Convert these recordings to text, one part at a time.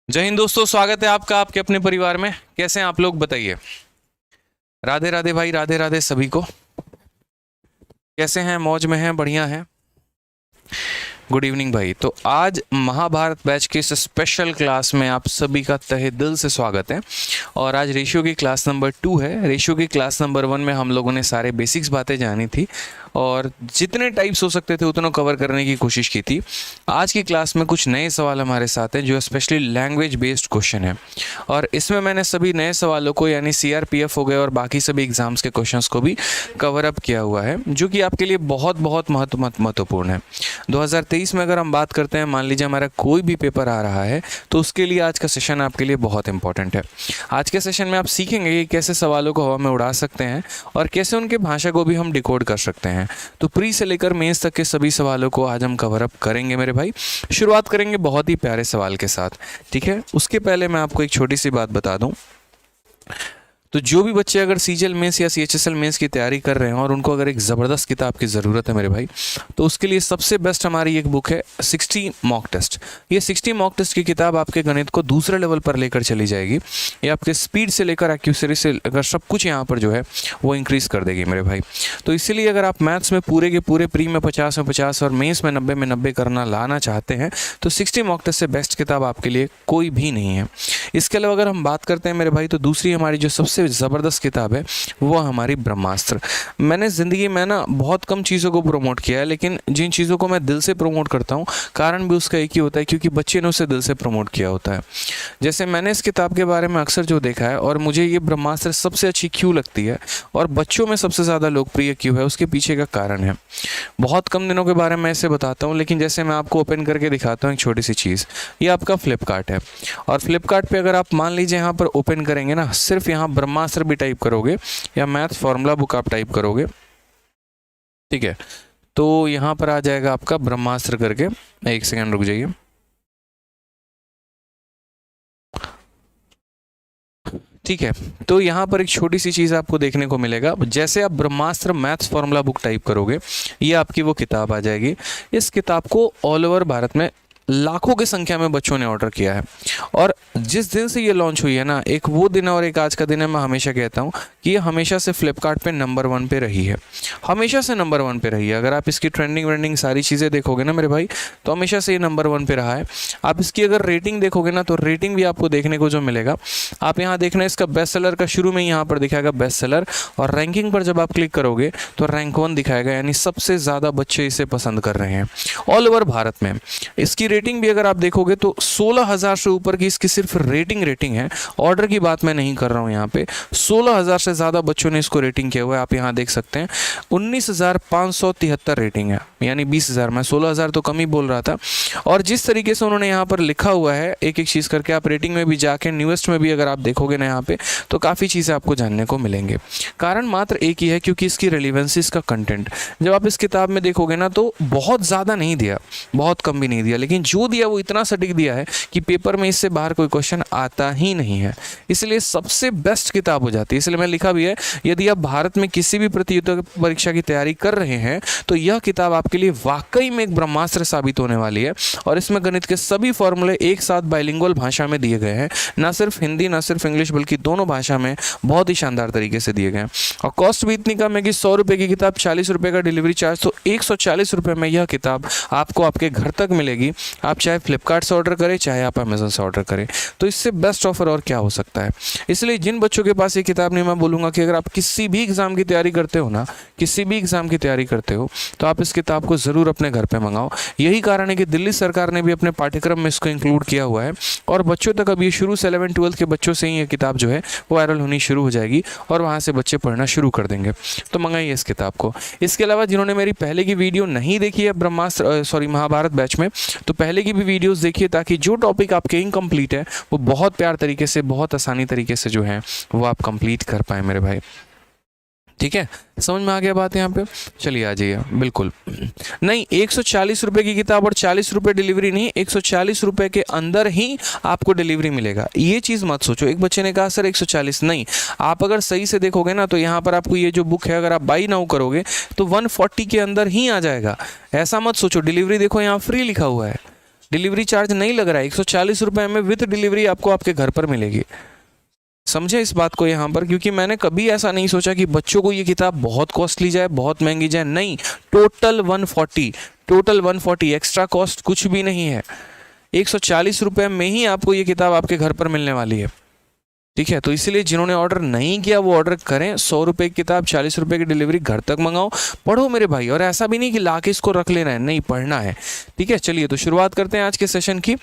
जय हिंद दोस्तों, स्वागत है आपका आपके अपने परिवार में। कैसे हैं आप लोग, बताइए। राधे राधे भाई, राधे राधे सभी को। कैसे हैं, मौज में हैं, बढ़िया हैं। गुड इवनिंग भाई। तो आज महाभारत बैच के इस स्पेशल क्लास में आप सभी का तहे दिल से स्वागत है। और आज रेशियो की क्लास नंबर 2 है। रेशियो की क्लास नंबर 1 में हम लोगों ने सारे बेसिक्स बातें जानी थी और जितने टाइप्स हो सकते थे उतना कवर करने की कोशिश की थी। आज की क्लास में कुछ नए सवाल हमारे साथ हैं जो स्पेशली लैंग्वेज बेस्ड क्वेश्चन है, और इसमें मैंने सभी नए सवालों को यानी सीआरपीएफ हो गए और बाकी सभी एग्जाम्स के क्वेश्चंस को भी कवर अप किया हुआ है, जो कि आपके लिए बहुत बहुत महत्वपूर्ण है। 2023 में अगर हम बात करते हैं, मान लीजिए हमारा कोई भी पेपर आ रहा है, तो उसके लिए आज का सेशन आपके लिए बहुत इंपॉर्टेंट है। आज के सेशन में आप सीखेंगे कि कैसे सवालों को हवा में उड़ा सकते हैं और कैसे उनके भाषा को भी हम डिकोड कर सकते हैं। तो प्री से लेकर मेंस तक के सभी सवालों को आज हम कवर अप करेंगे मेरे भाई। शुरुआत करेंगे बहुत ही प्यारे सवाल के साथ, ठीक है। उसके पहले मैं आपको एक छोटी सी बात बता दूं। तो जो भी बच्चे अगर सीजीएल मेंस या सीएचएसएल मेंस की तैयारी कर रहे हैं और उनको अगर एक ज़बरदस्त किताब की ज़रूरत है मेरे भाई, तो उसके लिए सबसे बेस्ट हमारी एक बुक है 60 मॉक टेस्ट। ये 60 मॉक टेस्ट की किताब आपके गणित को दूसरे लेवल पर लेकर चली जाएगी। ये आपके स्पीड से लेकर एक्यूरेसी से अगर सब कुछ यहाँ पर जो है वो इंक्रीज़ कर देगी मेरे भाई। तो इसीलिए अगर आप मैथ्स में पूरे के पूरे प्री में 50 में 50 और मेंस में 90 में 90 करना लाना चाहते हैं, तो 60 मॉक टेस्ट से बेस्ट किताब आपके लिए कोई भी नहीं है। इसके अलावा अगर हम बात करते हैं मेरे भाई, तो दूसरी हमारी जो सबसे ज़बरदस्त किताब है वो हमारी ब्रह्मास्त्र। मैंने ज़िंदगी में ना बहुत कम चीज़ों को प्रमोट किया है, लेकिन जिन चीज़ों को मैं दिल से प्रमोट करता हूँ, कारण भी उसका एक ही होता है, क्योंकि बच्चे ने उसे दिल से प्रमोट किया होता है। जैसे मैंने इस किताब के बारे में अक्सर जो देखा है, और मुझे ये ब्रह्मास्त्र सबसे अच्छी क्यों लगती है और बच्चों में सबसे ज़्यादा लोकप्रिय क्यों है, उसके पीछे का कारण है। बहुत कम दिनों के बारे में ऐसे बताता हूँ, लेकिन जैसे मैं आपको ओपन करके दिखाता हूँ एक छोटी सी चीज़। ये आपका फ्लिपकार्ट है, और फ्लिपकार्ट पे अगर आप मान लीजिए यहाँ पर ओपन करेंगे ना, सिर्फ यहाँ ब्रह्मास्त्र भी टाइप करोगे या मैथ फॉर्मूला बुक आप टाइप करोगे, ठीक है, तो यहाँ पर आ जाएगा आपका ब्रह्मास्त्र करके। एक सेकंड रुक जाइए। ठीक है, तो यहाँ पर एक छोटी सी चीज़ आपको देखने को मिलेगा। जैसे आप ब्रह्मास्त्र मैथ्स फॉर्मूला बुक टाइप करोगे, ये आपकी वो किताब आ जाएगी। इस किताब को ऑल ओवर भारत में लाखों की संख्या में बच्चों ने ऑर्डर किया है, और जिस दिन से ये लॉन्च हुई है ना, एक वो दिन है और एक आज का दिन है। मैं हमेशा कहता हूँ कि ये हमेशा से फ्लिपकार्ट पे नंबर 1 पे रही है, हमेशा से नंबर 1 पे रही है। अगर आप इसकी ट्रेंडिंग वेंडिंग सारी चीज़ें देखोगे ना मेरे भाई, तो हमेशा से ये नंबर 1 पे रहा है। आप इसकी अगर रेटिंग देखोगे ना, तो रेटिंग भी आपको देखने को जो मिलेगा, आप यहाँ देखना, इसका बेस्ट सेलर का शुरू में यहाँ पर दिखाएगा बेस्ट सेलर, और रैंकिंग पर जब आप क्लिक करोगे तो रैंक 1 दिखाएगा, यानी सबसे ज़्यादा बच्चे इसे पसंद कर रहे हैं ऑल ओवर भारत में। इसकी रेटिंग भी अगर आप देखोगे तो 16,000 से ऊपर की इसकी सिर्फ रेटिंग है। ऑर्डर की बात मैं नहीं कर रहा हूँ यहाँ पे। 16,000 से ज़्यादा बच्चों ने इसको रेटिंग किया हुआ है। आप यहाँ देख सकते हैं 19,573 रेटिंग है, यानी 20,000। मैं 16,000 तो कम ही बोल रहा था। और जिस तरीके से उन्होंने यहाँ पर लिखा हुआ है एक एक चीज़ करके, आप रेटिंग में भी जाके न्यूएस्ट में भी अगर आप देखोगे ना यहाँ पे, तो काफ़ी चीज़ें आपको जानने को मिलेंगे। कारण मात्र एक ही है, क्योंकि इसकी रिलेवेंसी, इसका कंटेंट जब आप इस किताब में देखोगे ना, तो बहुत ज़्यादा नहीं दिया, बहुत कम भी नहीं दिया, लेकिन जो दिया वो इतना सटीक दिया है कि पेपर में इससे बाहर कोई क्वेश्चन आता ही नहीं है। इसलिए सबसे बेस्ट किताब हो जाती है। इसलिए मैं लिखा भी है, यदि आप भारत में किसी भी प्रतियोगिता परीक्षा की तैयारी कर रहे हैं, तो यह किताब आपके लिए वाकई में एक ब्रह्मास्त्र साबित होने वाली है। और इसमें गणित के सभी फॉर्मूले एक साथ बाइलिंगुअल भाषा में दिए गए हैं, ना सिर्फ हिंदी ना सिर्फ इंग्लिश, बल्कि दोनों भाषा में बहुत ही शानदार तरीके से दिए गए हैं। और कॉस्ट भी इतनी कम है कि 100 रुपये की किताब, 40 रुपये का डिलीवरी चार्ज, तो 140 रुपये में यह किताब आपको आपके घर तक मिलेगी। आप चाहे फ्लिपकार्ट से ऑर्डर करें, चाहे आप अमेजन से ऑर्डर करें, तो इससे बेस्ट ऑफर और क्या हो सकता है। इसलिए जिन बच्चों के पास ये किताब नहीं, मैं बोलूँगा कि अगर आप किसी भी एग्ज़ाम की तैयारी करते हो ना, किसी भी एग्ज़ाम की तैयारी करते हो, तो आप इस किताब को ज़रूर अपने घर पे मंगाओ। यही कारण है कि दिल्ली सरकार ने भी अपने पाठ्यक्रम में इसको इंक्लूड किया हुआ है, और बच्चों तक अब ये शुरू से 11 12 के बच्चों से ही ये किताब जो है वो वायरल होनी शुरू हो जाएगी, और वहाँ से बच्चे पढ़ना शुरू कर देंगे। तो मंगाइए इस किताब को। इसके अलावा जिन्होंने मेरी पहले की वीडियो नहीं देखी है महाभारत बैच में, तो पहले की भी वीडियोस देखिए, ताकि जो टॉपिक आपके इनकम्प्लीट है वो बहुत प्यार तरीके से, बहुत आसानी तरीके से जो है वो आप कंप्लीट कर पाए मेरे भाई। ठीक है, समझ में आ गया बात यहाँ पे। चलिए आ जाइए। बिल्कुल नहीं, 140 रुपये की किताब और 40 रुपये डिलीवरी नहीं, 140 रुपये के अंदर ही आपको डिलीवरी मिलेगा। ये चीज़ मत सोचो। एक बच्चे ने कहा सर 140, नहीं, आप अगर सही से देखोगे ना, तो यहाँ पर आपको ये जो बुक है, अगर आप बाई नाउ करोगे तो 140 के अंदर ही आ जाएगा। ऐसा मत सोचो। डिलीवरी देखो यहाँ फ्री लिखा हुआ है, डिलीवरी चार्ज नहीं लग रहा है, 140 रुपये में विथ डिलीवरी आपको आपके घर पर मिलेगी। समझे इस बात को यहाँ पर, क्योंकि मैंने कभी ऐसा नहीं सोचा कि बच्चों को ये किताब बहुत कॉस्टली जाए, बहुत महंगी जाए, नहीं, टोटल 140 एक्स्ट्रा कॉस्ट कुछ भी नहीं है। 140 रुपये में ही आपको ये किताब आपके घर पर मिलने वाली है। ठीक है, तो इसलिए जिन्होंने ऑर्डर नहीं किया वो ऑर्डर करें। 100 रुपये की किताब, 40 रुपये की डिलीवरी, घर तक मंगाओ, पढ़ो मेरे भाई। और ऐसा भी नहीं कि लाके इसको रख लेना है, नहीं, पढ़ना है। ठीक है, चलिए तो शुरुआत करते हैं आज के सेशन की।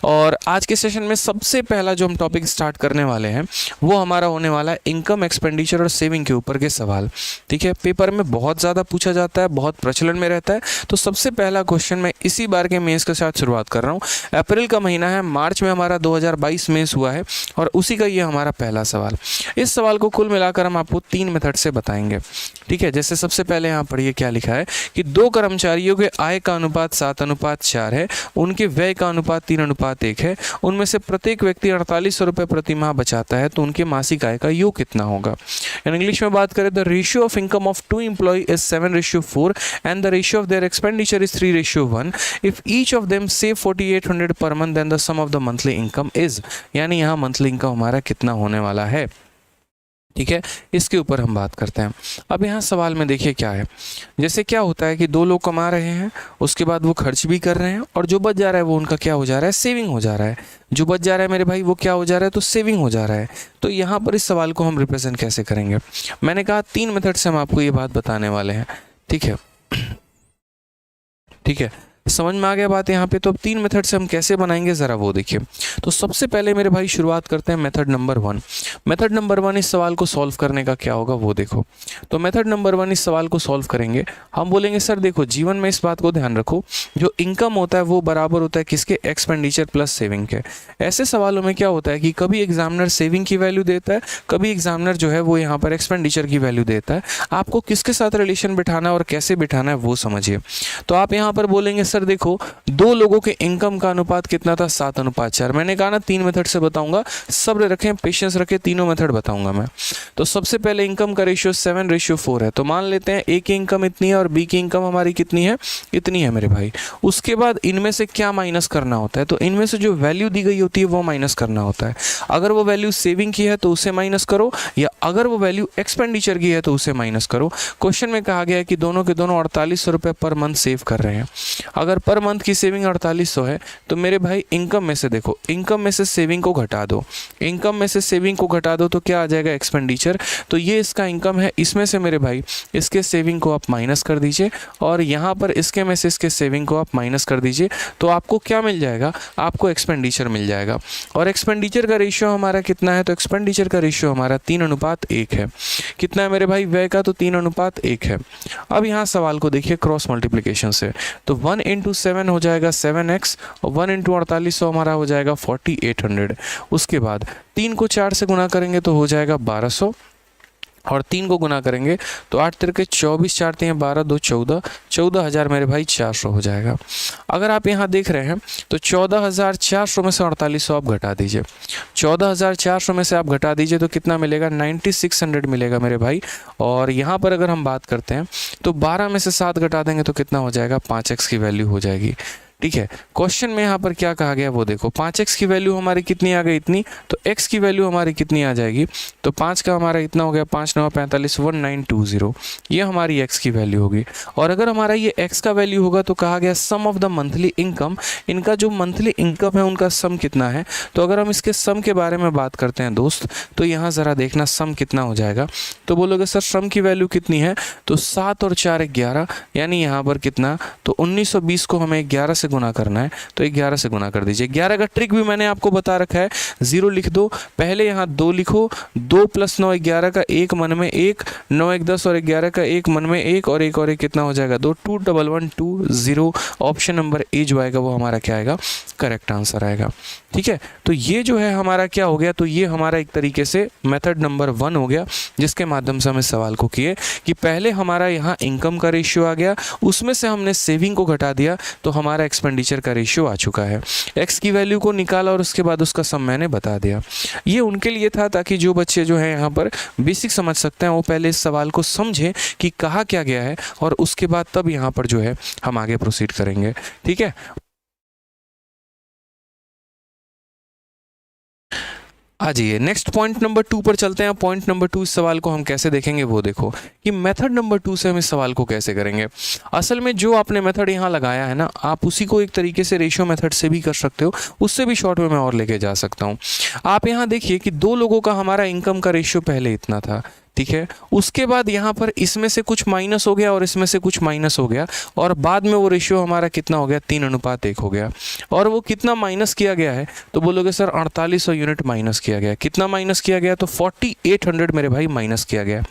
और आज के सेशन में सबसे पहला जो हम टॉपिक स्टार्ट करने वाले हैं वो हमारा होने वाला है इनकम, एक्सपेंडिचर और सेविंग के ऊपर के सवाल। ठीक है, पेपर में बहुत ज़्यादा पूछा जाता है, बहुत प्रचलन में रहता है। तो सबसे पहला क्वेश्चन मैं इसी बार के मेंस के साथ शुरुआत कर रहा हूँ। अप्रैल का महीना है, मार्च में हमारा 2022 मेंस हुआ है और उसी का ये हमारा पहला सवाल। इस सवाल को कुल मिलाकर हम आपको 3 मेथड से बताएंगे। ठीक है, जैसे सबसे पहले यहाँ पढ़िए क्या लिखा है कि 2 कर्मचारियों के आय का अनुपात 7:4 है, उनके व्यय का अनुपात 3:1 है, उनमें से प्रत्येक व्यक्ति 4800 रुपये प्रति माह बचाता है, तो उनके मासिक आय का योग कितना होगा। इन इंग्लिश में बात करें, the ratio of income of 2 employ is 7:4 and the ratio of their expenditure is 3:1। If each of them save 4800 per month then the sum of the monthly income is, यानी यहाँ monthly income हमारा कितना होने वाला है। ठीक है, इसके ऊपर हम बात करते हैं। अब यहाँ सवाल में देखिए क्या है, जैसे क्या होता है कि 2 लोग कमा रहे हैं, उसके बाद वो खर्च भी कर रहे हैं और जो बच जा रहा है वो उनका क्या हो जा रहा है, सेविंग हो जा रहा है। जो बच जा रहा है मेरे भाई वो क्या हो जा रहा है, तो सेविंग हो जा रहा है। तो यहाँ पर इस सवाल को हम रिप्रेजेंट कैसे करेंगे, मैंने कहा 3 मेथड से हम आपको ये बात बताने वाले हैं। ठीक है, ठीक है, समझ में आ गया बात यहाँ पे। तो अब 3 मेथड से हम कैसे बनाएंगे ज़रा वो देखिए। तो सबसे पहले मेरे भाई शुरुआत करते हैं मेथड नंबर 1। मेथड नंबर 1 इस सवाल को सॉल्व करने का क्या होगा वो देखो। तो मेथड नंबर 1 इस सवाल को सॉल्व करेंगे, हम बोलेंगे सर देखो जीवन में इस बात को ध्यान रखो, जो इनकम होता है वो बराबर होता है किसके, एक्सपेंडिचर प्लस सेविंग के। ऐसे सवालों में क्या होता है कि कभी एग्जामिनर सेविंग की वैल्यू देता है, कभी एग्जामिनर जो है वो यहाँ पर एक्सपेंडिचर की वैल्यू देता है। आपको किसके साथ रिलेशन बिठाना है और कैसे बिठाना है वो समझिए। तो आप यहाँ पर बोलेंगे सर देखो 2 लोगों के इनकम का अनुपात कितना था, 7:4। मैंने कहा ना 3 मेथड से बताऊंगा, सब्र रखें, पेशेंस रखें, तीनों मेथड बताऊंगा मैं। तो सबसे पहले इनकम का रेशियो 7:4 है, तो मान लेते हैं ए की इनकम इतनी है और बी की इनकम हमारी कितनी है, इतनी है मेरे भाई। उसके बाद इनमें से क्या माइनस करना होता है, तो इनमें से जो वैल्यू दी गई होती है वो माइनस करना होता है। अगर वो वैल्यू सेविंग की है तो उसे माइनस करो, या अगर वो वैल्यू एक्सपेंडिचर की है तो उसे माइनस करो। क्वेश्चन में कहा गया है कि दोनों के दोनों 4800 रुपये पर मंथ सेव कर रहे हैं। अगर पर मंथ की सेविंग 4800 है तो मेरे भाई इनकम में से देखो, इनकम में से सेविंग को घटा दो, इनकम में से सेविंग को घटा दो तो क्या आ जाएगा, एक्सपेंडिचर। तो ये इसका इनकम है, इसमें से मेरे भाई इसके सेविंग को आप माइनस कर दीजिए और यहाँ पर इसके में से इसके सेविंग को आप माइनस कर दीजिए, तो आपको क्या मिल जाएगा, आपको एक्सपेंडिचर मिल जाएगा। और एक्सपेंडिचर का रेशियो हमारा कितना है, तो एक्सपेंडिचर का रेशियो हमारा 3:1 है। कितना है मेरे भाई, व्यय का, तो 3:1 है। अब यहाँ सवाल को देखिए क्रॉस मल्टीप्लिकेशन से, तो 1 × 7 हो जाएगा 7x और 1 × 4800 हमारा हो जाएगा 4800। उसके बाद 3 को 4 से गुना करेंगे तो हो जाएगा 1200 और 3 को गुना करेंगे तो 8 तिरके 24, 4 3 12, 2 14, 14,000 मेरे भाई 400 हो जाएगा। अगर आप यहाँ देख रहे हैं तो 14,400 में से 4800 आप घटा दीजिए, 14,400 में से आप घटा दीजिए तो कितना मिलेगा, 9600 मिलेगा मेरे भाई। और यहाँ पर अगर हम बात करते हैं तो 12 में से 7 घटा देंगे तो कितना हो जाएगा, 5x की वैल्यू हो जाएगी। ठीक है, क्वेश्चन में यहाँ पर क्या कहा गया वो देखो, 5x की वैल्यू हमारी कितनी आ गई, इतनी, तो x की वैल्यू हमारी कितनी आ जाएगी, तो 5 का हमारा इतना हो गया, 5 9 45, 1920, ये हमारी x की वैल्यू होगी। और अगर हमारा ये x का वैल्यू होगा तो कहा गया sum of the monthly income, इनका जो मंथली इनकम है उनका सम कितना है। तो अगर हम इसके सम के बारे में बात करते हैं दोस्त, तो यहाँ ज़रा देखना सम कितना हो जाएगा। तो बोलोगे सर सम की वैल्यू कितनी है, तो 7 और 4 11, यानी यहाँ पर कितना, तो 1920 को हमें 11 से गुना करना है, तो 11 से गुना कर दीजिए। 11 का ट्रिक भी मैंने आपको बता रखा है, 0 लिख दो, पहले यहाँ 2 लिखो, 2 + 9 11 का 1 मन में 1, 9 1 10 और 11 का 1 मन में 1 और 1 और 1 कितना हो जाएगा 2, 2 1 1 2 0। ऑप्शन नंबर ए जो आएगा वो हमारा क्या आएगा, करेक्ट आंसर आएगा। ठीक है, तो ये जो है हमारा क्या हो गया, तो ये हमारा एक तरीके से मेथड नंबर 1 हो गया, जिसके माध्यम से हम इस सवाल को किए कि पहले हमारा यहाँ इनकम का रेशियो आ गया, उसमें से हमने सेविंग को घटा दिया तो हमारा एक्सपेंडिचर का रेशियो आ चुका है। एक्स की वैल्यू को निकाला और उसके बाद उसका सम मैंने बता दिया। ये उनके लिए था ताकि जो बच्चे जो है यहाँ पर बेसिक समझ सकते हैं वो पहले इस सवाल को समझें कि कहा क्या गया है और उसके बाद तब यहाँ पर जो है हम आगे प्रोसीड करेंगे। ठीक है। आ जाइए नेक्स्ट पॉइंट नंबर 2 पर चलते हैं। पॉइंट नंबर 2 इस सवाल को हम कैसे देखेंगे वो देखो कि मेथड नंबर 2 से हम इस सवाल को कैसे करेंगे। असल में जो आपने मेथड यहाँ लगाया है ना, आप उसी को एक तरीके से रेशियो मेथड से भी कर सकते हो, उससे भी शॉर्ट में मैं और लेके जा सकता हूँ। आप यहाँ देखिए कि दो लोगों का हमारा इनकम का रेशियो पहले इतना था, ठीक है। उसके बाद यहाँ पर इसमें से कुछ माइनस हो गया और इसमें से कुछ माइनस हो गया और बाद में वो रेशियो हमारा कितना हो गया, 3:1 हो गया। और वो कितना माइनस किया गया है तो बोलोगे सर 4800 यूनिट माइनस किया गया। कितना माइनस किया गया तो 4800 मेरे भाई माइनस किया गया।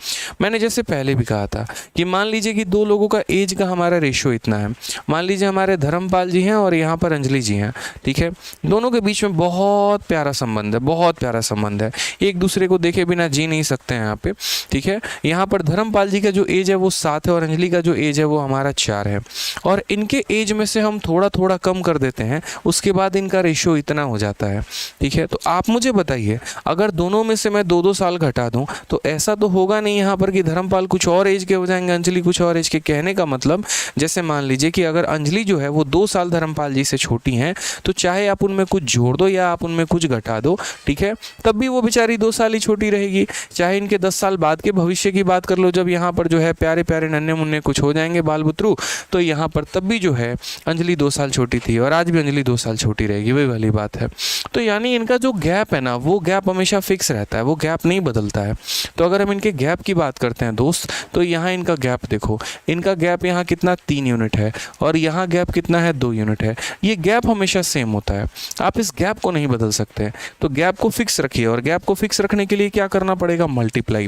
मैंने जैसे पहले भी कहा था कि मान लीजिए कि दो लोगों का एज का हमारा रेशियो इतना है। मान लीजिए हमारे धर्मपाल जी हैं और यहाँ पर अंजलि जी हैं, ठीक है। दोनों के बीच में बहुत प्यारा संबंध है, बहुत प्यारा संबंध है, एक दूसरे को देखे बिना जी नहीं सकते हैं यहाँ पे, ठीक है। यहाँ पर धर्मपाल जी का जो एज है वो 7 है और अंजलि का जो एज है वो हमारा 4 है। और इनके एज में से हम थोड़ा थोड़ा कम कर देते हैं, उसके बाद इनका रेशियो इतना हो जाता है, ठीक है। तो आप मुझे बताइए अगर दोनों में से मैं 2-2 साल घटा दूं तो ऐसा तो होगा नहीं यहाँ पर कि धर्मपाल कुछ और एज के हो जाएंगे, अंजलि कुछ और एज के। कहने का मतलब जैसे मान लीजिए कि अगर अंजलि जो है वो 2 साल धर्मपाल जी से छोटी हैं तो चाहे आप उनमें कुछ जोड़ दो या आप उनमें कुछ घटा दो, ठीक है, तब भी वो बेचारी 2 साल ही छोटी रहेगी। चाहे इनके 10 साल बाद के भविष्य की बात कर लो, जब यहाँ पर जो है प्यारे प्यारे नन्हे मुन्ने कुछ हो जाएंगे बाल बुतरू, तो यहाँ पर तब भी जो है अंजलि 2 साल छोटी थी और आज भी अंजलि 2 साल छोटी रहेगी, वही वाली बात है। तो यानी इनका जो गैप है ना वो गैप हमेशा फिक्स रहता है, वो गैप नहीं बदलता है। तो अगर हम इनके गैप की बात करते हैं दोस्त, तो यहाँ इनका गैप देखो, इनका गैप यहाँ कितना 3 यूनिट है और यहाँ गैप कितना है 2 यूनिट है। ये गैप हमेशा सेम होता है, आप इस गैप को नहीं बदल सकते। तो गैप को फिक्स रखिए और गैप को फिक्स रखने के लिए क्या करना पड़ेगा, मल्टीप्लाई।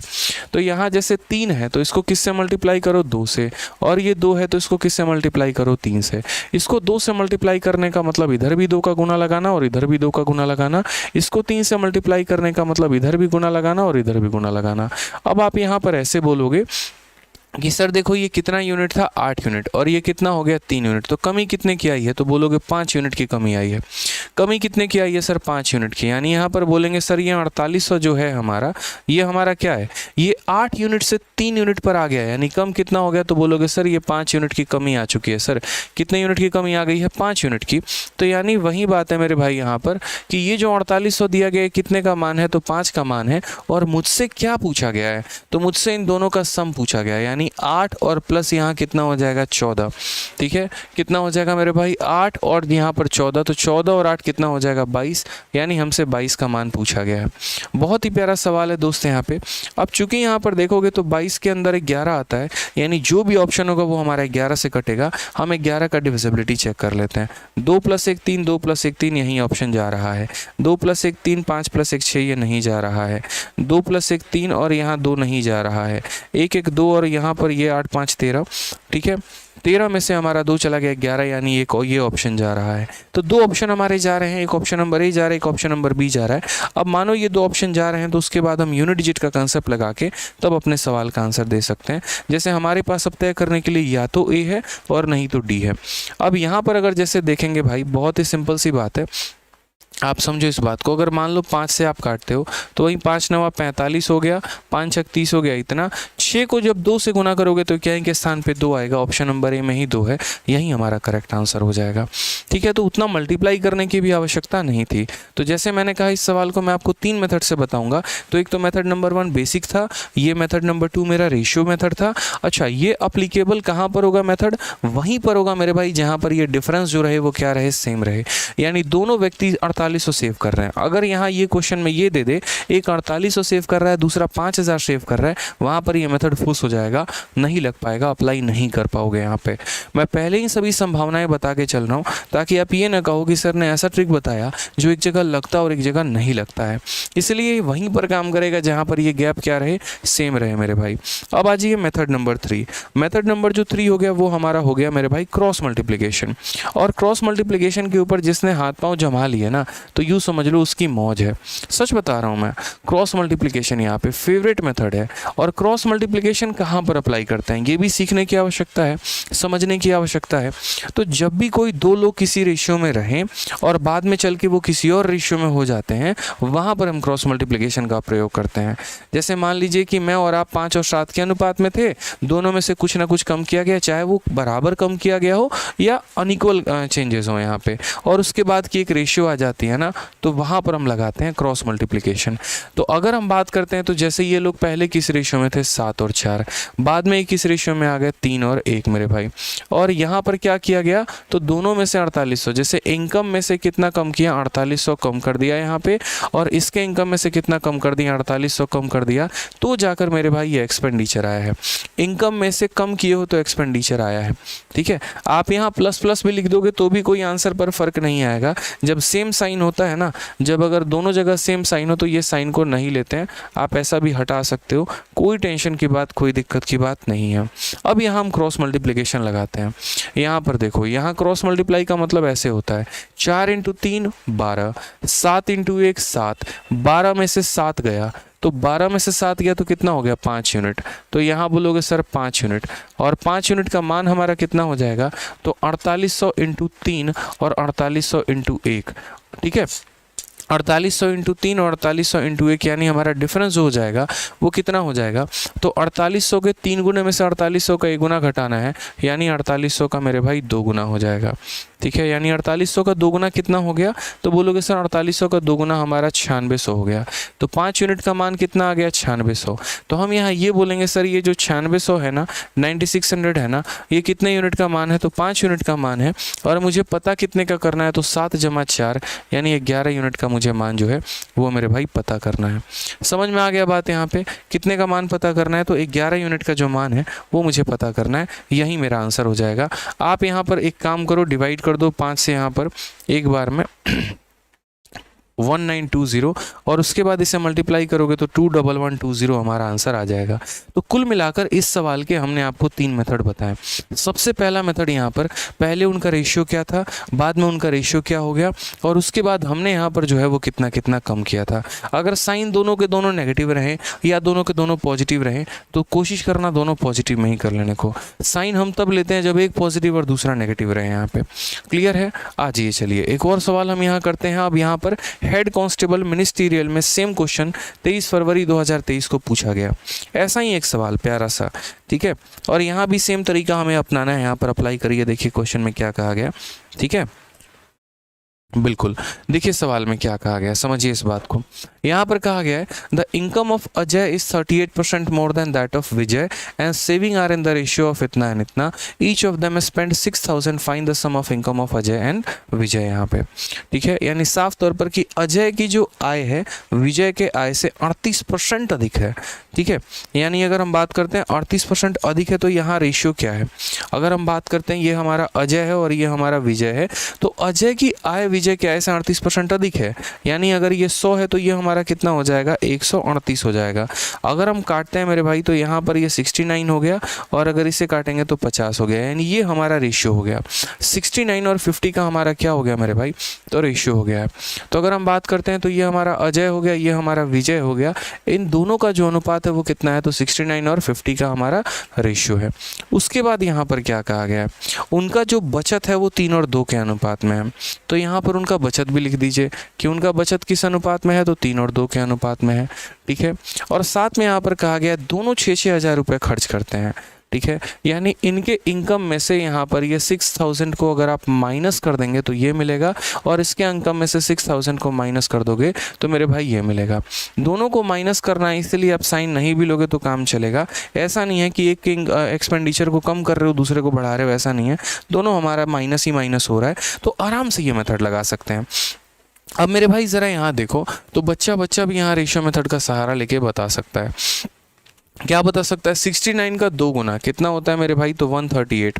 तो यहाँ जैसे 3 है तो इसको किससे मल्टीप्लाई करो, 2 से, और ये 2 है तो इसको किससे मल्टीप्लाई करो, 3 से। इसको 2 से मल्टीप्लाई करने का मतलब इधर भी 2 का गुना लगाना और इधर भी 2 का गुना लगाना। इसको 3 से मल्टीप्लाई करने का मतलब इधर भी गुना लगाना और इधर भी गुना लगाना। अब आप यहाँ पर ऐसे बोलोगे कि सर देखो ये कितना यूनिट था, 8 यूनिट, और ये कितना हो गया 3 यूनिट, तो कमी कितने की आई है, तो बोलोगे 5 यूनिट की कमी आई है। कमी कितने की आई है सर, 5 यूनिट की। यानी यहाँ पर बोलेंगे सर ये 4800 जो है हमारा, ये हमारा क्या है, ये 8 यूनिट से 3 यूनिट पर आ गया, यानी कम कितना हो गया, तो बोलोगे सर ये 5 यूनिट की कमी आ चुकी है। सर कितने यूनिट की कमी आ गई है, 5 यूनिट की। तो यानी वही बात है मेरे भाई यहाँ पर कि ये जो 4800 दिया गया है कितने का मान है, तो 5 का मान है। और मुझसे क्या पूछा गया है, तो मुझसे इन दोनों का सम पूछा गया है, यानी 8 और प्लस यहाँ कितना हो जाएगा 14, ठीक है। कितना हो जाएगा मेरे भाई 8 और यहाँ पर 14, तो 14 और 8 कितना हो जाएगा 22, यानी हमसे 22 का मान पूछा गया है। बहुत ही प्यारा सवाल है दोस्त यहाँ पे। अब चूंकि यहाँ पर देखोगे तो 22 के अंदर 11 आता है, यानी जो भी ऑप्शन होगा वो हमारा 11 से कटेगा। हम 11 का डिविजिबिलिटी चेक कर लेते हैं। 2 + 1 3, 2 + 1 3, यही ऑप्शन जा रहा है। 2 + 1 3, 5 + 1 6, ये नहीं जा रहा है। 2 + 1 3 और यहाँ 2 नहीं जा रहा है। 1 1 2 और यहाँ पर ये 8 5 13, ठीक है। 13 में से हमारा 2 चला गया 11, यानी एक ये ऑप्शन जा रहा है। तो 2 ऑप्शन हमारे जा रहे हैं, एक ऑप्शन नंबर ए जा रहा है, एक ऑप्शन नंबर बी जा रहा है। अब मानो ये 2 ऑप्शन जा रहे हैं तो उसके बाद हम यूनिट डिजिट का कंसेप्ट लगा के तब अपने सवाल का आंसर दे सकते हैं। जैसे हमारे पास अब तय करने के लिए या तो ए है और नहीं तो डी है। अब यहाँ पर अगर जैसे देखेंगे भाई, बहुत ही सिंपल सी बात है, आप समझो इस बात को। अगर मान लो 5 से आप काटते हो तो वही 5 9 45 हो गया, 5 6 30 हो गया इतना। 6 को जब 2 से गुना करोगे तो क्या इनके स्थान पे 2 आएगा, ऑप्शन नंबर ए में ही 2 है, यही हमारा करेक्ट आंसर हो जाएगा, ठीक है। तो उतना मल्टीप्लाई करने की भी आवश्यकता नहीं थी। तो जैसे मैंने कहा इस सवाल को मैं आपको 3 मेथड से बताऊंगा। तो एक तो मेथड नंबर 1 बेसिक था, ये मेथड नंबर 2 मेरा रेशियो मेथड था। अच्छा, ये अप्लीकेबल कहाँ पर होगा मेथड, वहीं पर होगा मेरे भाई जहाँ पर ये डिफरेंस जो रहे वो क्या रहे, सेम रहे। यानी दोनों व्यक्ति 4800 सेव कर रहे हैं। अगर यहाँ ये क्वेश्चन में ये दे दे, एक 4800 सेव कर रहा है, दूसरा 5000 सेव कर रहा है, वहाँ पर ये मेथड फुस हो जाएगा, नहीं लग पाएगा, अप्लाई नहीं कर पाओगे। यहाँ पे मैं पहले ही सभी संभावनाएं बता के चल रहा हूँ ताकि आप ये ना कहो कि सर ने ऐसा ट्रिक बताया जो एक जगह लगता और एक जगह नहीं लगता है। इसलिए वहीं पर काम करेगा जहाँ पर ये गैप क्या रहे, सेम रहे मेरे भाई। अब आ जाइए मेथड नंबर 3। मेथड नंबर जो 3 हो गया वो हमारा हो गया मेरे भाई क्रॉस मल्टीप्लिकेशन। और क्रॉस मल्टीप्लिकेशन के ऊपर जिसने हाथ पांव जमा लिए ना, तो यूँ समझ लो उसकी मौज है। सच बता रहा हूँ मैं, क्रॉस मल्टीप्लिकेशन यहाँ पे फेवरेट मेथड है। और क्रॉस मल्टीप्लिकेशन मल्टीप्लिकेशन कहाँ पर अप्लाई करते हैं ये भी सीखने की आवश्यकता है, समझने की आवश्यकता है। तो जब भी कोई दो लोग किसी रेशियो में रहें और बाद में चल के वो किसी और रेशियो में हो जाते हैं, वहाँ पर हम क्रॉस मल्टीप्लिकेशन का प्रयोग करते हैं। जैसे मान लीजिए कि मैं और आप 5 और 7 के अनुपात में थे, दोनों में से कुछ ना कुछ कम किया गया, चाहे वो बराबर कम किया गया हो या अनइक्वल चेंजेस हो यहाँ पे, और उसके बाद की एक रेशियो आ जाती है ना, तो वहाँ पर हम लगाते हैं क्रॉस मल्टीप्लिकेशन। तो अगर हम बात करते हैं तो जैसे ये लोग पहले किस रेशियो में थे, 7 और 4, बाद में किस रेशियो में आ गए, 3 और 1 मेरे भाई। और यहाँ पर क्या किया गया, तो दोनों में से 4800, जैसे इनकम में से कितना कम किया, 4800 कम कर दिया यहाँ पे, और इसके इनकम में से कितना कम कर दिया, 4800 कम कर दिया, तो जाकर मेरे भाई ये एक्सपेंडिचर आया है। इनकम में से कम किए हो तो एक्सपेंडिचर आया है। ठीक है, आप यहाँ प्लस प्लस भी लिख दोगे तो भी कोई आंसर पर फर्क नहीं आएगा। जब सेम साइन होता है ना, जब अगर दोनों जगह सेम साइन हो तो ये साइन को नहीं लेते हैं, आप ऐसा भी हटा सकते हो, कोई टेंशन की बात, कोई दिक्कत की बात नहीं है। अब यहाँ हम क्रॉस मल्टीप्लिकेशन लगाते हैं। यहाँ पर देखो, यहाँ क्रॉस मल्टीप्लाई का मतलब ऐसे होता है, 4 × 3 12, 7 × 1 7, 12 में से 7 गया तो 12 में से 7 गया तो कितना हो गया, 5 यूनिट। तो यहाँ बोलोगे सर 5 यूनिट, और 5 यूनिट का मान हमारा कितना हो जाएगा, तो 4800 × 3 और 4800 × 1। ठीक है, 4800 × 3 और 4800 × 1, यानी हमारा डिफरेंस जो हो जाएगा वो कितना हो जाएगा, तो 4800 के 3 गुने में से 4800 का 1 गुना घटाना है, यानी 4800 का मेरे भाई 2 गुना हो जाएगा। ठीक है, यानी 4800 का 2 गुना कितना हो गया, तो बोलोगे सर 4800 का 2 गुना हमारा 9600 हो गया। तो 5 यूनिट का मान कितना आ गया, 9600। तो हम यहाँ ये बोलेंगे सर ये जो 9600 है ना, 9600 है ना, ये कितने यूनिट का मान है, तो 5 यूनिट का मान है, और मुझे पता कितने का करना है, तो 7 + 4 यानी 11 यूनिट का मुझे मान जो है वो मेरे भाई पता करना है। समझ में आ गया बात, यहाँ पे कितने का मान पता करना है, तो 11 यूनिट का जो मान है वो मुझे पता करना है, यही मेरा आंसर हो जाएगा। आप यहाँ पर एक काम करो, डिवाइड कर दो 5 से यहाँ पर एक बार में 1920, और उसके बाद इसे मल्टीप्लाई करोगे तो 21120 हमारा आंसर आ जाएगा। तो कुल मिलाकर इस सवाल के हमने आपको 3 मेथड बताए। सबसे पहला मेथड यहाँ पर, पहले उनका रेशियो क्या था, बाद में उनका रेशियो क्या हो गया, और उसके बाद हमने यहाँ पर जो है वो कितना कितना कम किया था। अगर साइन दोनों के दोनों नेगेटिव रहें या दोनों के दोनों पॉजिटिव रहें तो कोशिश करना दोनों पॉजिटिव में ही कर लेने को। साइन हम तब लेते हैं जब एक पॉजिटिव और दूसरा नेगेटिव रहे। यहाँ पे क्लियर है। आ जाइए, चलिए एक और सवाल हम यहाँ करते हैं। अब यहाँ पर हेड कांस्टेबल मिनिस्टीरियल में सेम क्वेश्चन 23 फरवरी 2023 को पूछा गया। ऐसा ही एक सवाल प्यारा सा, ठीक है, और यहाँ भी सेम तरीका हमें अपनाना है। यहाँ पर अप्लाई करिए, देखिए क्वेश्चन में क्या कहा गया। ठीक है, बिल्कुल, देखिए सवाल में क्या कहा गया, समझिए इस बात को। यहाँ पर कहा गया है the income of Ajay is 38% more than that of Vijay and saving are in the ratio of इतना एंड इतना। Each of them spend 6000। Find the sum of income of Ajay and Vijay. यहाँ पे ठीक है, यानी साफ तौर पर कि अजय की जो आय है विजय के आय से 38% अधिक है। ठीक है, यानी अगर हम बात करते हैं 38% अधिक है तो यहाँ रेशियो क्या है। अगर हम बात करते हैं ये हमारा अजय है और ये हमारा विजय है, तो अजय की आय विजय के आय से 38% अधिक है, यानी अगर ये 100 है तो ये हमारा कितना हो जाएगा, 138 हो जाएगा। अगर हम काटते हैं मेरे भाई तो यहाँ पर ये 69 हो गया, और अगर इसे काटेंगे तो 50 हो गया, यानी ये हमारा रेशियो हो गया। 69 और 50 का हमारा क्या हो गया मेरे भाई, तो रेशियो हो गया है। तो अगर हम बात करते हैं तो ये हमारा अजय हो गया, ये हमारा विजय हो गया। इन दोनों का जो अनुपात है वो कितना है, तो 69 और 50 का हमारा रेशियो है। उसके बाद यहाँ पर क्या कहा गया है, उनका जो बचत है वो 3 और 2 के अनुपात में है। तो यहाँ पर उनका बचत भी लिख दीजिए कि उनका बचत किस अनुपात में है, तो 3 और 2 के अनुपात में है। ठीक है, और साथ में यहाँ पर कहा गया दोनों 6-6 हज़ार रुपये खर्च करते हैं। ठीक है, यानी इनके इनकम में से यहाँ पर ये 6000 को अगर आप माइनस कर देंगे तो ये मिलेगा, और इसके इनकम में से 6000 को माइनस कर दोगे तो मेरे भाई ये मिलेगा। दोनों को माइनस करना है, इसलिए आप साइन नहीं भी लोगे तो काम चलेगा। ऐसा नहीं है कि एक एक्सपेंडिचर को कम कर रहे हो दूसरे को बढ़ा रहे हो, ऐसा नहीं है, दोनों हमारा माइनस ही माइनस हो रहा है। तो आराम से ये मेथड लगा सकते हैं। अब मेरे भाई ज़रा यहाँ देखो, तो बच्चा भी यहाँ रेशियो मेथड का सहारा लेके बता सकता है। क्या बता सकता है, 69 का 2 गुना कितना होता है मेरे भाई, तो 138।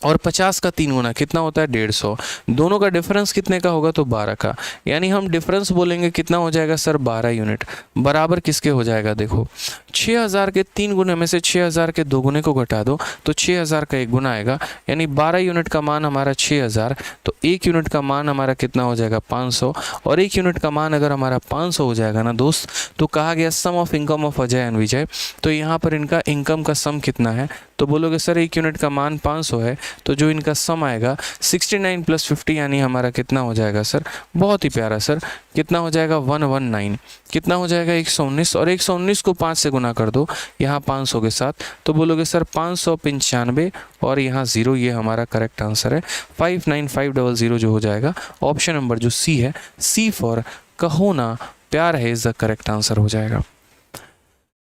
और 50 का 3 गुना कितना होता है 150। दोनों का डिफरेंस कितने का होगा तो 12 का, यानी हम डिफरेंस बोलेंगे कितना हो जाएगा सर 12 यूनिट। बराबर किसके हो जाएगा देखो, 6000 के 3 गुने में से 6000 के 2 गुने को घटा दो तो 6000 का 1 गुना आएगा, यानी 12 यूनिट का मान हमारा 6000, तो 1 यूनिट का मान हमारा कितना हो जाएगा 500। और 1 यूनिट का मान अगर हमारा 500 हो जाएगा ना दोस्त, तो कहा गया sum of income of Ajay and Vijay. तो यहाँ पर इनका इनकम का सम कितना है, तो बोलोगे सर 1 यूनिट का मान 500 है, तो जो इनका सम आएगा 69 + 50, यानी हमारा कितना हो जाएगा सर, बहुत ही प्यारा सर, कितना हो जाएगा 119, कितना हो जाएगा 119। और 119 को 5 से गुना कर दो यहाँ 500 के साथ, तो बोलोगे सर 595 और यहाँ 0, ये हमारा करेक्ट आंसर है 59500 जो हो जाएगा। ऑप्शन नंबर जो सी है, सी फॉर कहो ना प्यार है, इज द करेक्ट आंसर हो जाएगा।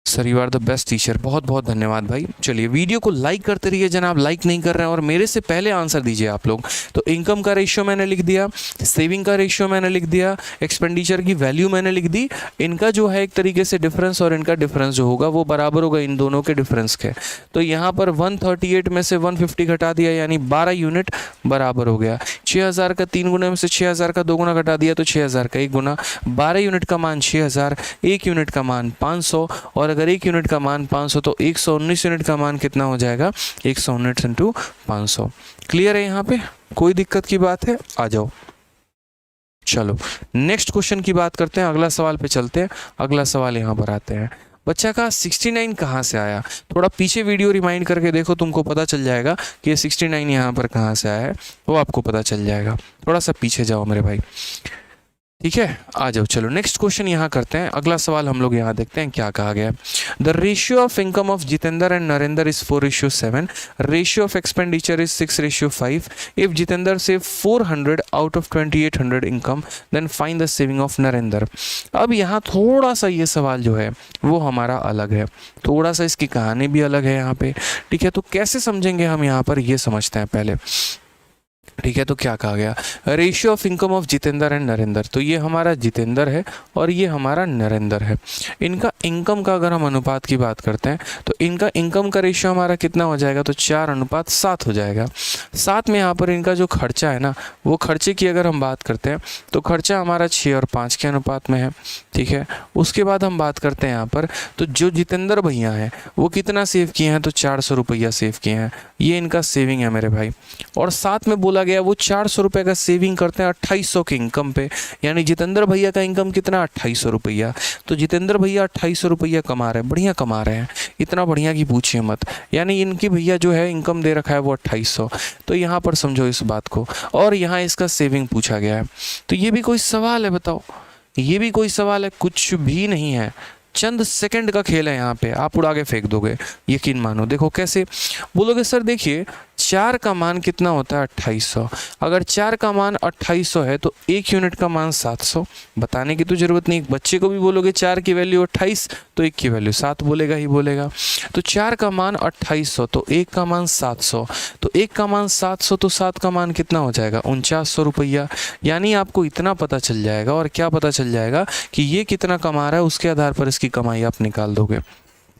Sir you are the best teacher, बहुत बहुत धन्यवाद भाई। चलिए वीडियो को लाइक करते रहिए जनाब, लाइक नहीं कर रहे हैं और मेरे से पहले आंसर दीजिए आप लोग। तो इनकम का रेशियो मैंने लिख दिया, सेविंग का रेशियो मैंने लिख दिया, एक्सपेंडिचर की वैल्यू मैंने लिख दी। इनका जो है एक तरीके से डिफरेंस और इनका डिफरेंस जो होगा वो बराबर होगा इन दोनों के डिफरेंस के। तो यहाँ पर 138 में से 150 घटा दिया, यानी 12 यूनिट बराबर हो गया। 6000 का 3 गुना में से 6000 का 2 गुना घटा दिया तो 6000 का 1 गुना। 12 यूनिट का मान 6000, 1 यूनिट का मान 500, और अगर 1 यूनिट का मान 500 तो 119 यूनिट का मान कितना हो जाएगा 119 × 500। क्लियर है यहाँ पे, कोई दिक्कत की बात है? आ जाओ। चलो नेक्स्ट क्वेश्चन की बात करते हैं, अगला सवाल पे चलते हैं। अगला सवाल यहाँ पर आते हैं, बच्चा का 69 कहाँ से आया? थोड़ा पीछे वीडियो रिमाइंड करके देखो, तुमको पता चल जाएगा कि ये 69 यहाँ पर कहाँ से आया है, वो आपको पता चल जाएगा। थोड़ा सा पीछे जाओ मेरे भाई, ठीक है, आ जाओ। चलो नेक्स्ट क्वेश्चन यहाँ करते हैं, अगला सवाल हम लोग यहाँ देखते हैं क्या कहा गया है। The ratio of income of Jitendra and Narendra is 4:7, ratio of expenditure is 6:5। If Jitendra save 400 out of 2800 income, then find the saving of Narendra. अब यहाँ थोड़ा सा ये सवाल जो है वो हमारा अलग है, थोड़ा सा इसकी कहानी भी अलग है यहाँ पे, ठीक है। तो कैसे समझेंगे हम यहाँ पर, ये समझते हैं पहले, ठीक है। तो क्या कहा गया, ratio of income of Jitendra and Narendra. तो ये हमारा जितेंद्र है और ये हमारा नरेंद्र है। इनका इनकम का अगर हम अनुपात की बात करते हैं तो इनका इनकम का रेशियो हमारा कितना हो जाएगा, तो 4:7 हो जाएगा। साथ में यहाँ पर इनका जो खर्चा है ना, वो खर्चे की अगर हम बात करते हैं तो खर्चा हमारा 6 और 5 के अनुपात में है, ठीक है। उसके बाद हम बात करते हैं यहाँ पर, तो जो जितेंद्र भैया हैं वो कितना सेव किए हैं, तो 400 रुपया सेव किए हैं, ये इनका सेविंग है मेरे भाई। और साथ में बोला गया वो 400 रुपये का सेविंग करते हैं 2800 के इनकम पे, यानी जितेंद्र भैया का इनकम कितना 2800 रुपया। तो जितेंद्र भैया 2800 रुपया कमा रहे हैं, बढ़िया कमा रहे हैं, इतना बढ़िया की पूछिए मत, यानी इनकी भैया जो है इनकम दे रखा है वो 2800। तो यहाँ पर समझो इस बात को, और यहाँ इसका सेविंग पूछा गया है। तो ये भी कोई सवाल है बताओ, ये भी कोई सवाल है? कुछ भी नहीं है, चंद सेकंड का खेल है यहाँ पे, आप उड़ा के फेंक दोगे, यकीन मानो। देखो कैसे बोलोगे सर, देखिए 4 का मान कितना होता है 2800। अगर 4 का मान 2800 है तो 1 यूनिट का मान 700। बताने की तो जरूरत नहीं, बच्चे को भी बोलोगे 4 की वैल्यू 28 तो 1 की वैल्यू 7 बोलेगा ही बोलेगा। तो 4 का मान 2800 तो 1 का मान 700, तो 1 का मान 700 तो 7 का मान कितना हो जाएगा 4900 रुपया। यानी आपको इतना पता चल जाएगा, और क्या पता चल जाएगा कि ये कितना कमा रहा है, उसके आधार पर इसकी कमाई आप निकाल दोगे,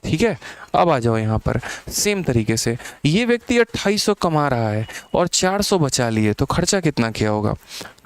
ठीक है। अब आ जाओ यहाँ पर, सेम तरीके से ये व्यक्ति 2800 कमा रहा है और 400 बचा लिए, तो खर्चा कितना किया होगा,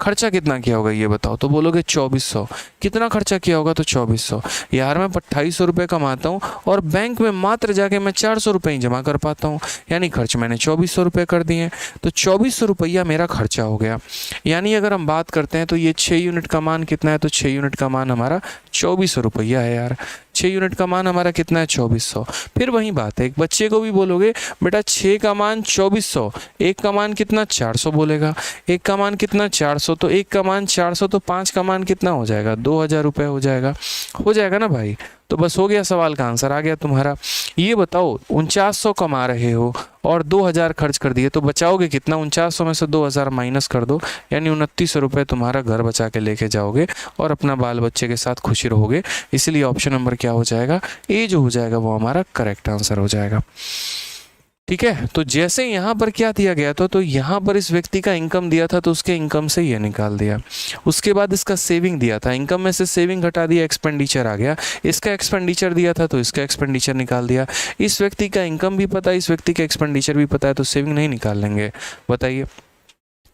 खर्चा कितना किया होगा ये बताओ। तो बोलोगे 2400। कितना खर्चा किया होगा, तो 2400। यार मैं 2800 रुपये कमाता हूँ और बैंक में मात्र जाके मैं 400 रुपये ही जमा कर पाता हूँ, यानी खर्च मैंने 2400 रुपये कर दिए। तो 2400 रुपया मेरा खर्चा हो गया। यानी अगर हम बात करते हैं तो ये 6 यूनिट का मान कितना है, तो 6 यूनिट का मान हमारा 2400 रुपया है यार। 6 यूनिट का मान हमारा कितना है 2400। फिर वही बात है, एक बच्चे को भी बोलोगे बेटा 6 का मान 2400, 1 का मान कितना 400 बोलेगा, 1 का मान कितना 400, तो 1 का मान 400 तो 5 का मान कितना हो जाएगा 2000 रुपये हो जाएगा ना भाई। तो बस हो गया, सवाल का आंसर आ गया तुम्हारा। ये बताओ 4900 कमा रहे हो और 2000 खर्च कर दिए, तो बचाओगे कितना, 4900 में से 2000 माइनस कर दो, यानी 2900 रुपये तुम्हारा घर बचा के लेके जाओगे और अपना बाल बच्चे के साथ खुशी रहोगे। इसलिए ऑप्शन नंबर क्या हो जाएगा, ए जो हो जाएगा वो हमारा करेक्ट आंसर हो जाएगा। ठीक है। तो जैसे यहाँ पर क्या दिया गया था, तो यहाँ पर इस व्यक्ति का इनकम दिया था तो उसके इनकम से ये निकाल दिया। उसके बाद इसका सेविंग दिया था, इनकम में से सेविंग हटा दिया, एक्सपेंडिचर आ गया। इसका एक्सपेंडिचर दिया था तो इसका एक्सपेंडिचर निकाल दिया। इस व्यक्ति का इनकम भी पता है, इस व्यक्ति का एक्सपेंडिचर भी पता है, तो सेविंग नहीं निकाल लेंगे? बताइए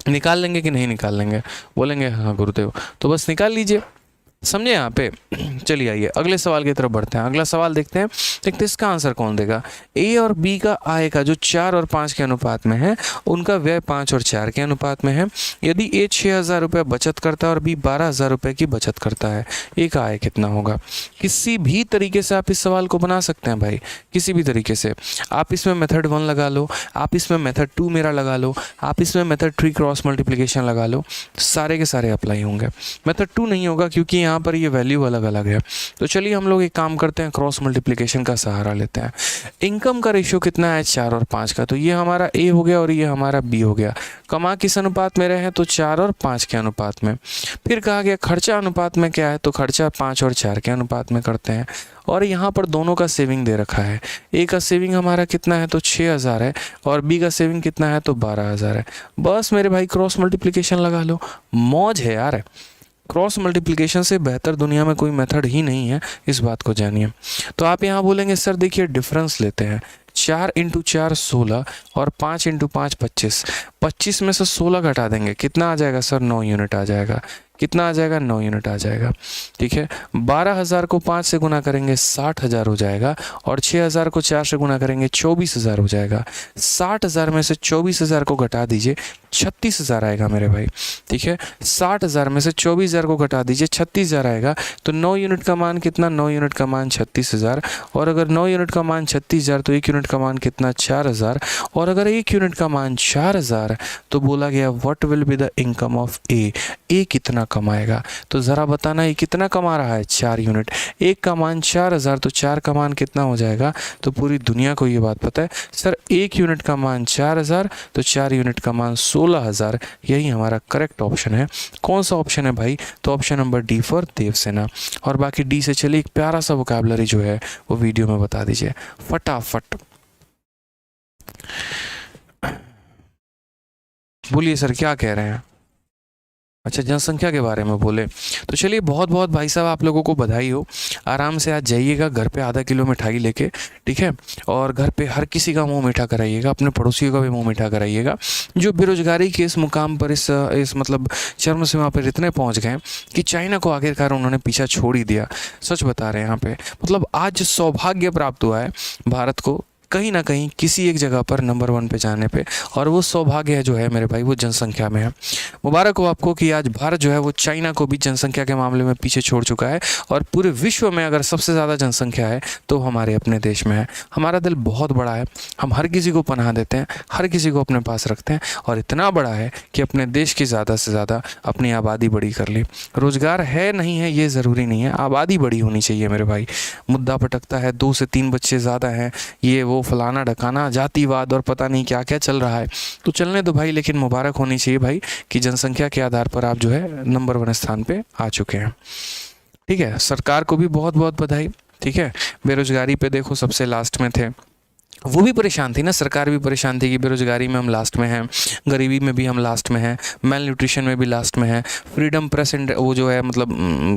निकाल लेंगे कि नहीं निकाल लेंगे? बोलेंगे हाँ गुरुदेव, तो बस निकाल लीजिए। समझे यहाँ पे? चलिए आइए अगले सवाल की तरफ बढ़ते हैं। अगला सवाल देखते हैं इसका आंसर कौन देगा। ए और बी का आय का जो 4 और 5 के अनुपात में है, उनका व्यय 5 और 4 के अनुपात में है। यदि ए 6,000 रुपये बचत करता है और बी 12,000 रुपये की बचत करता है, ए का आय कितना होगा? किसी भी तरीके से आप इस सवाल को बना सकते हैं भाई, किसी भी तरीके से। आप इसमें मेथड 1 लगा लो, आप इसमें मेथड 2 मेरा लगा लो, आप इसमें मेथड 3 क्रॉस मल्टीप्लिकेशन लगा लो, सारे के सारे अप्लाई होंगे। मेथड 2 नहीं होगा क्योंकि यहाँ पर ये वैल्यू अलग अलग है। तो चलिए हम लोग एक काम करते हैं, क्रॉस मल्टीप्लिकेशन का सहारा लेते हैं। इनकम का रेशियो कितना है? 4 और 5 का। तो ये हमारा ए हो गया और ये हमारा बी हो गया। कमा किस अनुपात में रहे हैं? तो 4 और 5 के अनुपात में। फिर कहा गया खर्चा अनुपात में क्या है? तो खर्चा 5 और 4 के अनुपात में करते हैं। और यहाँ पर दोनों का सेविंग दे रखा है। ए का सेविंग हमारा कितना है? तो 6,000 है, और बी का सेविंग कितना है? तो 12,000 है। बस मेरे भाई क्रॉस मल्टीप्लिकेशन लगा लो, मौज है यार। क्रॉस मल्टीप्लिकेशन से बेहतर दुनिया में कोई मेथड ही नहीं है, इस बात को जानिए। तो आप यहाँ बोलेंगे सर देखिए डिफरेंस लेते हैं, 4 × 4 16 और 5 × 5 25। 25 में से 16 घटा देंगे, कितना आ जाएगा सर? 9 यूनिट आ जाएगा। कितना आ जाएगा? 9 यूनिट आ जाएगा। ठीक है। 12,000 को 5 से गुना करेंगे 60,000 हो जाएगा, और 6,000 को 4 से गुना करेंगे 24,000 हो जाएगा। 60,000 में से 24,000 को घटा दीजिए, 36,000 आएगा मेरे भाई। ठीक है। 60,000 में से 24,000 को घटा दीजिए, 36,000 आएगा। तो 9 यूनिट का मान कितना? 9 यूनिट का मान 36,000। और अगर 9 यूनिट का मान 36,000 तो 1 यूनिट का मान कितना? 4,000। और अगर 1 यूनिट का मान 4,000 तो बोला गया what will be the income of A. A कितना कमाएगा? तो ज़रा बताना ये कितना कमा रहा है? 4 यूनिट। एक का मान 4,000 तो 4 का मान कितना हो जाएगा? तो पूरी दुनिया को ये बात पता है सर 1 यूनिट का मान 4,000 तो 4 यूनिट का मान 16,000। यही हमारा करेक्ट ऑप्शन है। कौन सा ऑप्शन है भाई? तो option number D for Devasena. और बाकी डी से चलिए एक प्यारा सा वोकैबुलरी जो है वो वीडियो में बता दीजिए फटाफट। बोलिए सर क्या कह रहे हैं? अच्छा जनसंख्या के बारे में बोले। तो चलिए बहुत बहुत भाई साहब आप लोगों को बधाई हो। आराम से आज जाइएगा घर पे आधा किलो मिठाई लेके, ठीक है, और घर पे हर किसी का मुंह मीठा कराइएगा, अपने पड़ोसियों का भी मुंह मीठा कराइएगा। जो बेरोजगारी के इस मुकाम पर इस मतलब चरम सीमा पर इतने पहुंच गए कि चाइना को आखिरकार उन्होंने पीछा छोड़ ही दिया। सच बता रहे हैं यहाँ पे, मतलब आज सौभाग्य प्राप्त हुआ है भारत को कहीं ना कहीं किसी एक जगह पर नंबर 1 पे जाने पे, और वो सौभाग्य है जो है मेरे भाई वो जनसंख्या में है। मुबारक हो आपको कि आज भारत जो है वो चाइना को भी जनसंख्या के मामले में पीछे छोड़ चुका है, और पूरे विश्व में अगर सबसे ज़्यादा जनसंख्या है तो हमारे अपने देश में है। हमारा दिल बहुत बड़ा है, हम हर किसी को पनाह देते हैं, हर किसी को अपने पास रखते हैं, और इतना बड़ा है कि अपने देश की ज़्यादा से ज़्यादा अपनी आबादी बड़ी कर ली। रोज़गार है नहीं है ये ज़रूरी नहीं है, आबादी बड़ी होनी चाहिए मेरे भाई। मुद्दा भटकता है 2 से 3 बच्चे ज़्यादा हैं, ये वो फलाना ढकाना, जातिवाद और पता नहीं क्या क्या चल रहा है, तो चलने दो भाई। लेकिन मुबारक होनी चाहिए भाई कि जनसंख्या के आधार पर आप जो है नंबर 1 स्थान पे आ चुके हैं। ठीक है, सरकार को भी बहुत बहुत बधाई। ठीक है, बेरोजगारी पे देखो सबसे लास्ट में थे, वो भी परेशान थी ना, सरकार भी परेशान थी कि बेरोजगारी में हम लास्ट में हैं, गरीबी में भी हम लास्ट में हैं, मेल न्यूट्रिशन में भी लास्ट में हैं, फ्रीडम प्रेस वो जो है मतलब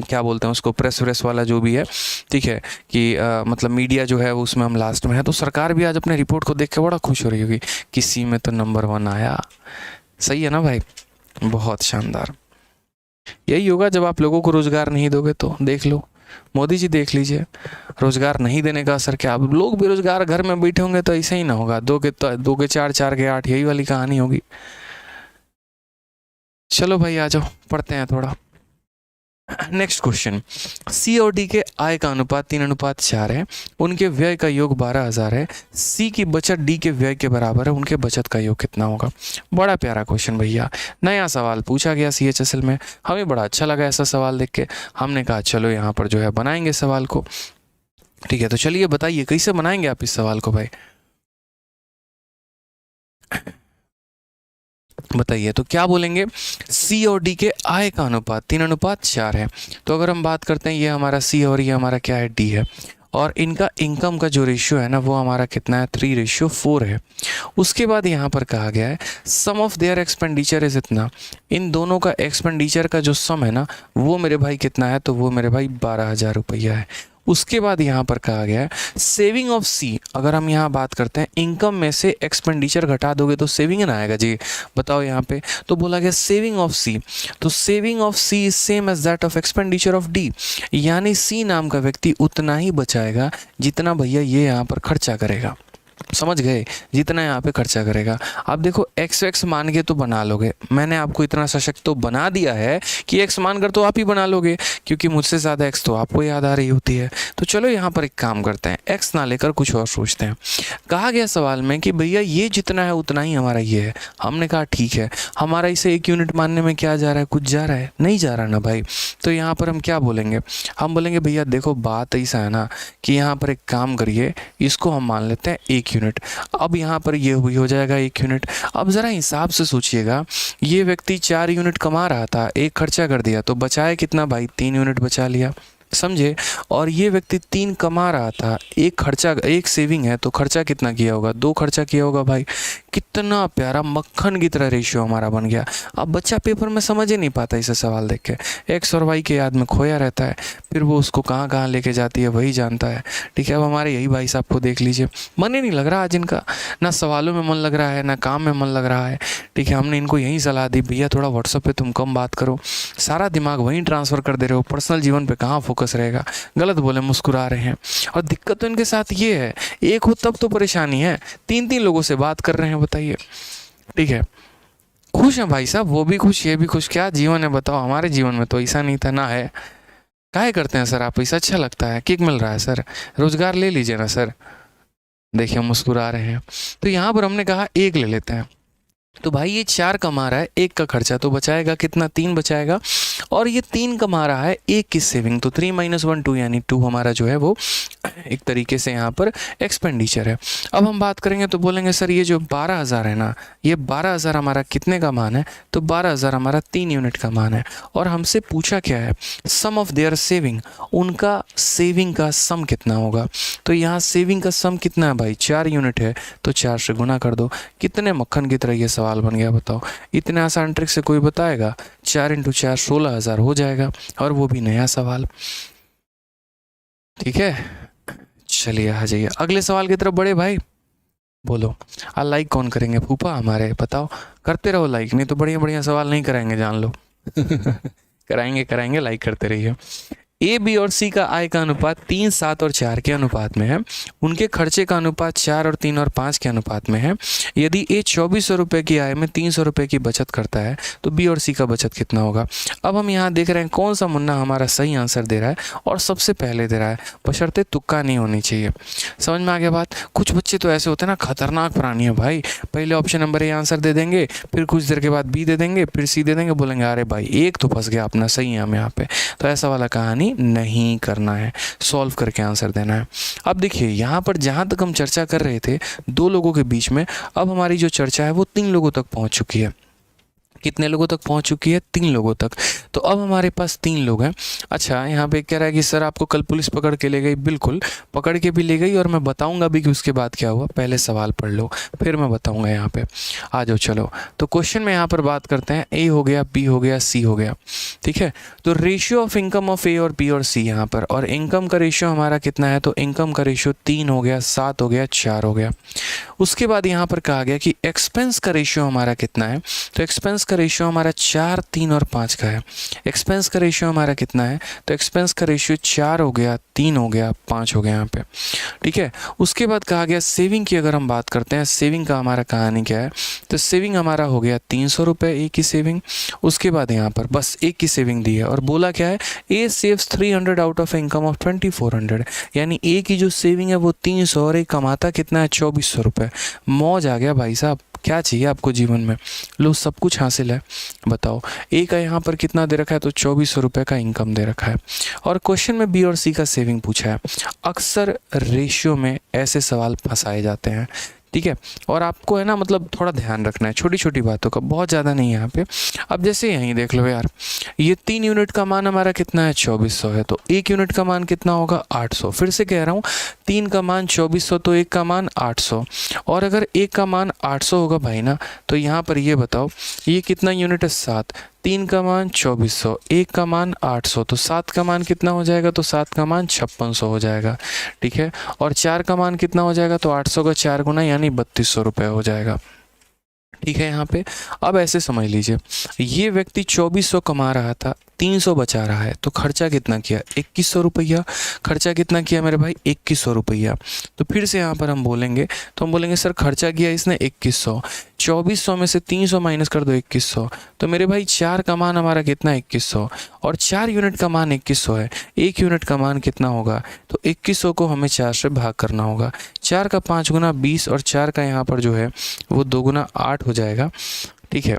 क्या बोलते हैं उसको, प्रेस वाला जो भी है, ठीक है, कि मतलब मीडिया जो है वो उसमें हम लास्ट में है। तो सरकार भी आज अपने रिपोर्ट को देख के बड़ा खुश हो रही होगी, किसी में तो नंबर 1 आया। सही है ना भाई, बहुत शानदार। यही होगा जब आप लोगों को रोज़गार नहीं दोगे तो। देख लो मोदी जी, देख लीजिए रोजगार नहीं देने का असर क्या। अब लोग बेरोजगार घर में बैठे होंगे तो ऐसे ही ना होगा, 2 के 4, 4 के 8, यही वाली कहानी होगी। चलो भाई आ जाओ पढ़ते हैं थोड़ा। नेक्स्ट क्वेश्चन, सी और डी के आय का अनुपात 3:4 है, उनके व्यय का योग 12,000 है, सी की बचत डी के व्यय के बराबर है, उनके बचत का योग कितना होगा। बड़ा प्यारा क्वेश्चन भैया, नया सवाल पूछा गया CHSL में, हमें बड़ा अच्छा लगा ऐसा सवाल देख के। हमने कहा चलो यहाँ पर जो है बनाएंगे सवाल को। ठीक है, तो चलिए बताइए कैसे बनाएंगे आप इस सवाल को भाई, बताइए। तो क्या बोलेंगे, सी और डी के आय का अनुपात 3:4 है। तो अगर हम बात करते हैं ये हमारा सी और ये हमारा क्या है, डी है, और इनका इनकम का जो रेशियो है ना वो हमारा कितना है 3:4 है। उसके बाद यहाँ पर कहा गया है सम ऑफ देयर एक्सपेंडिचर इज इतना, इन दोनों का एक्सपेंडिचर का जो सम है ना वो मेरे भाई कितना है, तो वो मेरे भाई 12,000 रुपया है। उसके बाद यहाँ पर कहा गया है सेविंग ऑफ सी, अगर हम यहाँ बात करते हैं इनकम में से एक्सपेंडिचर घटा दोगे तो सेविंग ना आएगा जी, बताओ यहाँ पे। तो बोला गया सेविंग ऑफ सी, तो saving of C is same as that of expenditure of D, यानी सी नाम का व्यक्ति उतना ही बचाएगा जितना भैया ये यहाँ पर खर्चा करेगा। समझ गए, जितना यहाँ पे खर्चा करेगा। अब देखो एक्स मान के तो बना लोगे, मैंने आपको इतना सशक्त तो बना दिया है कि एक्स मान कर तो आप ही बना लोगे, क्योंकि मुझसे ज़्यादा एक्स तो आपको याद आ रही होती है। तो चलो यहाँ पर एक काम करते हैं, एक्स ना लेकर कुछ और सोचते हैं। कहा गया सवाल में कि भैया ये जितना है उतना ही हमारा ये है। हमने कहा ठीक है, हमारा इसे 1 यूनिट मानने में क्या जा रहा है, कुछ जा रहा है, नहीं जा रहा ना भाई। तो यहाँ पर हम क्या बोलेंगे, हम बोलेंगे भैया देखो बात ऐसा है ना कि यहाँ पर एक काम करिए, इसको हम मान लेते हैं 1 यूनिट। अब यहाँ पर ये हुई हो जाएगा 1 यूनिट। अब ज़रा हिसाब से सोचिएगा, ये व्यक्ति 4 यूनिट कमा रहा था, एक खर्चा कर दिया तो बचाया कितना भाई, 3 यूनिट बचा लिया, समझे। और ये व्यक्ति 3 कमा रहा था, एक खर्चा, एक सेविंग है तो खर्चा कितना किया होगा, 2 खर्चा किया होगा भाई। कितना प्यारा मक्खन की तरह रेशियो हमारा बन गया। अब बच्चा पेपर में समझ ही नहीं पाता इसे सवाल देख के, एक्स और वाई के याद में खोया रहता है, फिर वो उसको कहाँ कहाँ लेके जाती है वही जानता है। ठीक है, अब हमारे यही भाई साहब को देख लीजिए, मन ही नहीं लग रहा आज इनका, ना सवालों में मन लग रहा है ना काम में मन लग रहा है। ठीक है, हमने इनको यही सलाह दी भैया थोड़ा व्हाट्सअप पे तुम कम बात करो, सारा दिमाग वहीं ट्रांसफ़र कर दे रहे हो, पर्सनल जीवन पे कहाँ फोकस रहेगा। गलत बोले मुस्कुरा रहे हैं। और दिक्कत तो इनके साथ ये है, एक हो तब तो परेशानी है, 3 लोगों से बात कर रहे हैं बताइए। ठीक है, खुश हैं भाई साहब, वो भी खुश ये भी खुश, क्या जीवन है बताओ। हमारे जीवन में तो ऐसा नहीं था ना है। काहे करते हैं सर आप ऐसा, अच्छा लगता है, किक मिल रहा है सर, रोजगार ले लीजिए ना सर। देखिए मुस्कुरा रहे हैं। तो यहाँ पर हमने कहा 1 ले लेते हैं, तो भाई ये 4 कमा रहा है, 1 का खर्चा तो बचाएगा कितना, 3 बचाएगा। और ये 3 कमा रहा है, 1 की सेविंग, तो 3 - 1 2, यानी 2 हमारा जो है वो एक तरीके से यहाँ पर एक्सपेंडिचर है। अब हम बात करेंगे तो बोलेंगे सर ये जो 12,000 है ना, ये 12,000 हमारा कितने का मान है, तो 12,000 हमारा 3 यूनिट का मान है। और हमसे पूछा क्या है, सम ऑफ देयर सेविंग, उनका सेविंग का सम कितना होगा। तो यहाँ सेविंग का सम कितना है भाई, 4 यूनिट है, तो 4 से गुना कर दो। कितने मक्खन की तरह ये सवाल बन गया बताओ। इतने आसान ट्रिक से कोई बताएगा, 4 × 4 16,000 हो जाएगा, और वो भी नया सवाल। ठीक है, चलिए आ जाइए अगले सवाल की तरफ बड़े भाई। बोलो लाइक कौन करेंगे, फूफा हमारे, बताओ। करते रहो लाइक, नहीं तो बढ़िया बढ़िया सवाल नहीं कराएंगे जान लो। कराएंगे, लाइक करते रहिए। ए, बी और सी का आय का अनुपात 3, 7 और 4 के अनुपात में है। उनके खर्चे का अनुपात 4 और 3 और 5 के अनुपात में है। यदि ए 2400 रुपये की आय में 300 रुपये की बचत करता है तो बी और सी का बचत कितना होगा। अब हम यहाँ देख रहे हैं कौन सा मुन्ना हमारा सही आंसर दे रहा है और सबसे पहले दे रहा है, बशर्ते तुक्का नहीं होनी चाहिए। समझ में आ गया बात। कुछ बच्चे तो ऐसे होते हैं ना, खतरनाक प्राणी है भाई, पहले ऑप्शन नंबर ए आंसर दे देंगे, फिर कुछ देर के बाद बी दे देंगे, फिर सी दे देंगे, बोलेंगे अरे भाई एक तो फंस गया अपना सही है हम यहाँ पे। तो ऐसा वाला कहानी नहीं करना है, सॉल्व करके आंसर देना है। अब देखिए यहाँ पर जहाँ तक हम चर्चा कर रहे थे 2 लोगों के बीच में, अब हमारी जो चर्चा है वो 3 लोगों तक पहुँच चुकी है। कितने लोगों तक पहुंच चुकी है, 3 लोगों तक। तो अब हमारे पास 3 लोग हैं। अच्छा, यहाँ पे कह रहा है कि सर आपको कल पुलिस पकड़ के ले गई। बिल्कुल पकड़ के भी ले गई, और मैं बताऊंगा भी कि उसके बाद क्या हुआ। पहले सवाल पढ़ लो फिर मैं बताऊंगा। यहाँ पे आ जाओ। चलो तो क्वेश्चन में यहाँ पर बात करते हैं, ए हो गया, बी हो गया, सी हो गया। ठीक है, तो रेशियो ऑफ इनकम ऑफ ए और बी और सी यहाँ पर, और इनकम का रेशियो हमारा कितना है, तो इनकम का रेशियो 3 हो गया, 7 हो गया, 4 हो गया। उसके बाद यहाँ पर कहा गया कि एक्सपेंस का रेशियो हमारा कितना है, तो एक्सपेंस का रेशियो हमारा 4, 3 और 5 का है। एक्सपेंस का रेशियो हमारा कितना है, तो एक्सपेंस का रेशियो 4 हो गया, 3 हो गया, 5 हो गया यहाँ पे। ठीक है, उसके बाद कहा गया सेविंग की अगर हम बात करते हैं, सेविंग का हमारा कहानी क्या है, तो सेविंग हमारा हो गया 300 रुपये एक की सेविंग। उसके बाद यहाँ पर बस एक की सेविंग दी है, और बोला क्या है, A saves 300 out of income of 2400, यानी ए की जो सेविंग है वो 300 और एक कमाता कितना है, 2400 रुपये। मौज आ गया भाई साहब, क्या चाहिए आपको जीवन में, लो सब कुछ हासिल है। बताओ ए का यहाँ पर कितना दे रखा है, तो 2400 रुपये का इनकम दे रखा है। और क्वेश्चन में बी और सी का सेविंग पूछा है। अक्सर रेशियो में ऐसे सवाल फंसाए जाते हैं। ठीक है। और आपको है ना मतलब थोड़ा ध्यान रखना है छोटी छोटी बातों का, बहुत ज़्यादा नहीं यहाँ पे। अब जैसे यहीं देख लो यार, ये 3 यूनिट का मान हमारा कितना है 2400 है, तो 1 यूनिट का मान कितना होगा 800। फिर से कह रहा हूँ 3 का मान 2400 तो 1 का मान 800। और अगर 1 का मान 800 होगा भाई ना, तो यहाँ पर ये बताओ ये कितना यूनिट है 7। 3 का मान 2400, 1 का मान 800, तो 7 का मान कितना हो जाएगा, तो 7 का मान 5600 हो जाएगा। ठीक है। और 4 का मान कितना हो जाएगा, तो 800 का 4 गुना यानी 3200 रुपये हो जाएगा। ठीक है। यहाँ पे अब ऐसे समझ लीजिए, ये व्यक्ति 2400 कमा रहा था, 300 बचा रहा है, तो खर्चा कितना किया 2100 रुपया। खर्चा कितना किया मेरे भाई 2100 रुपया। तो फिर से यहाँ पर हम बोलेंगे, तो हम बोलेंगे सर खर्चा किया इसने 2100, 2400 में से 300 माइनस कर दो 2100, तो मेरे भाई 4 का मान हमारा कितना 2100, और 4 यूनिट का मान 2100 है, 1 यूनिट का मान कितना होगा, तो 2100 को हमें 4 से भाग करना होगा। 4 का 5 गुना 20, और 4 का यहाँ पर जो है वो 2 गुना 8 हो जाएगा। ठीक है।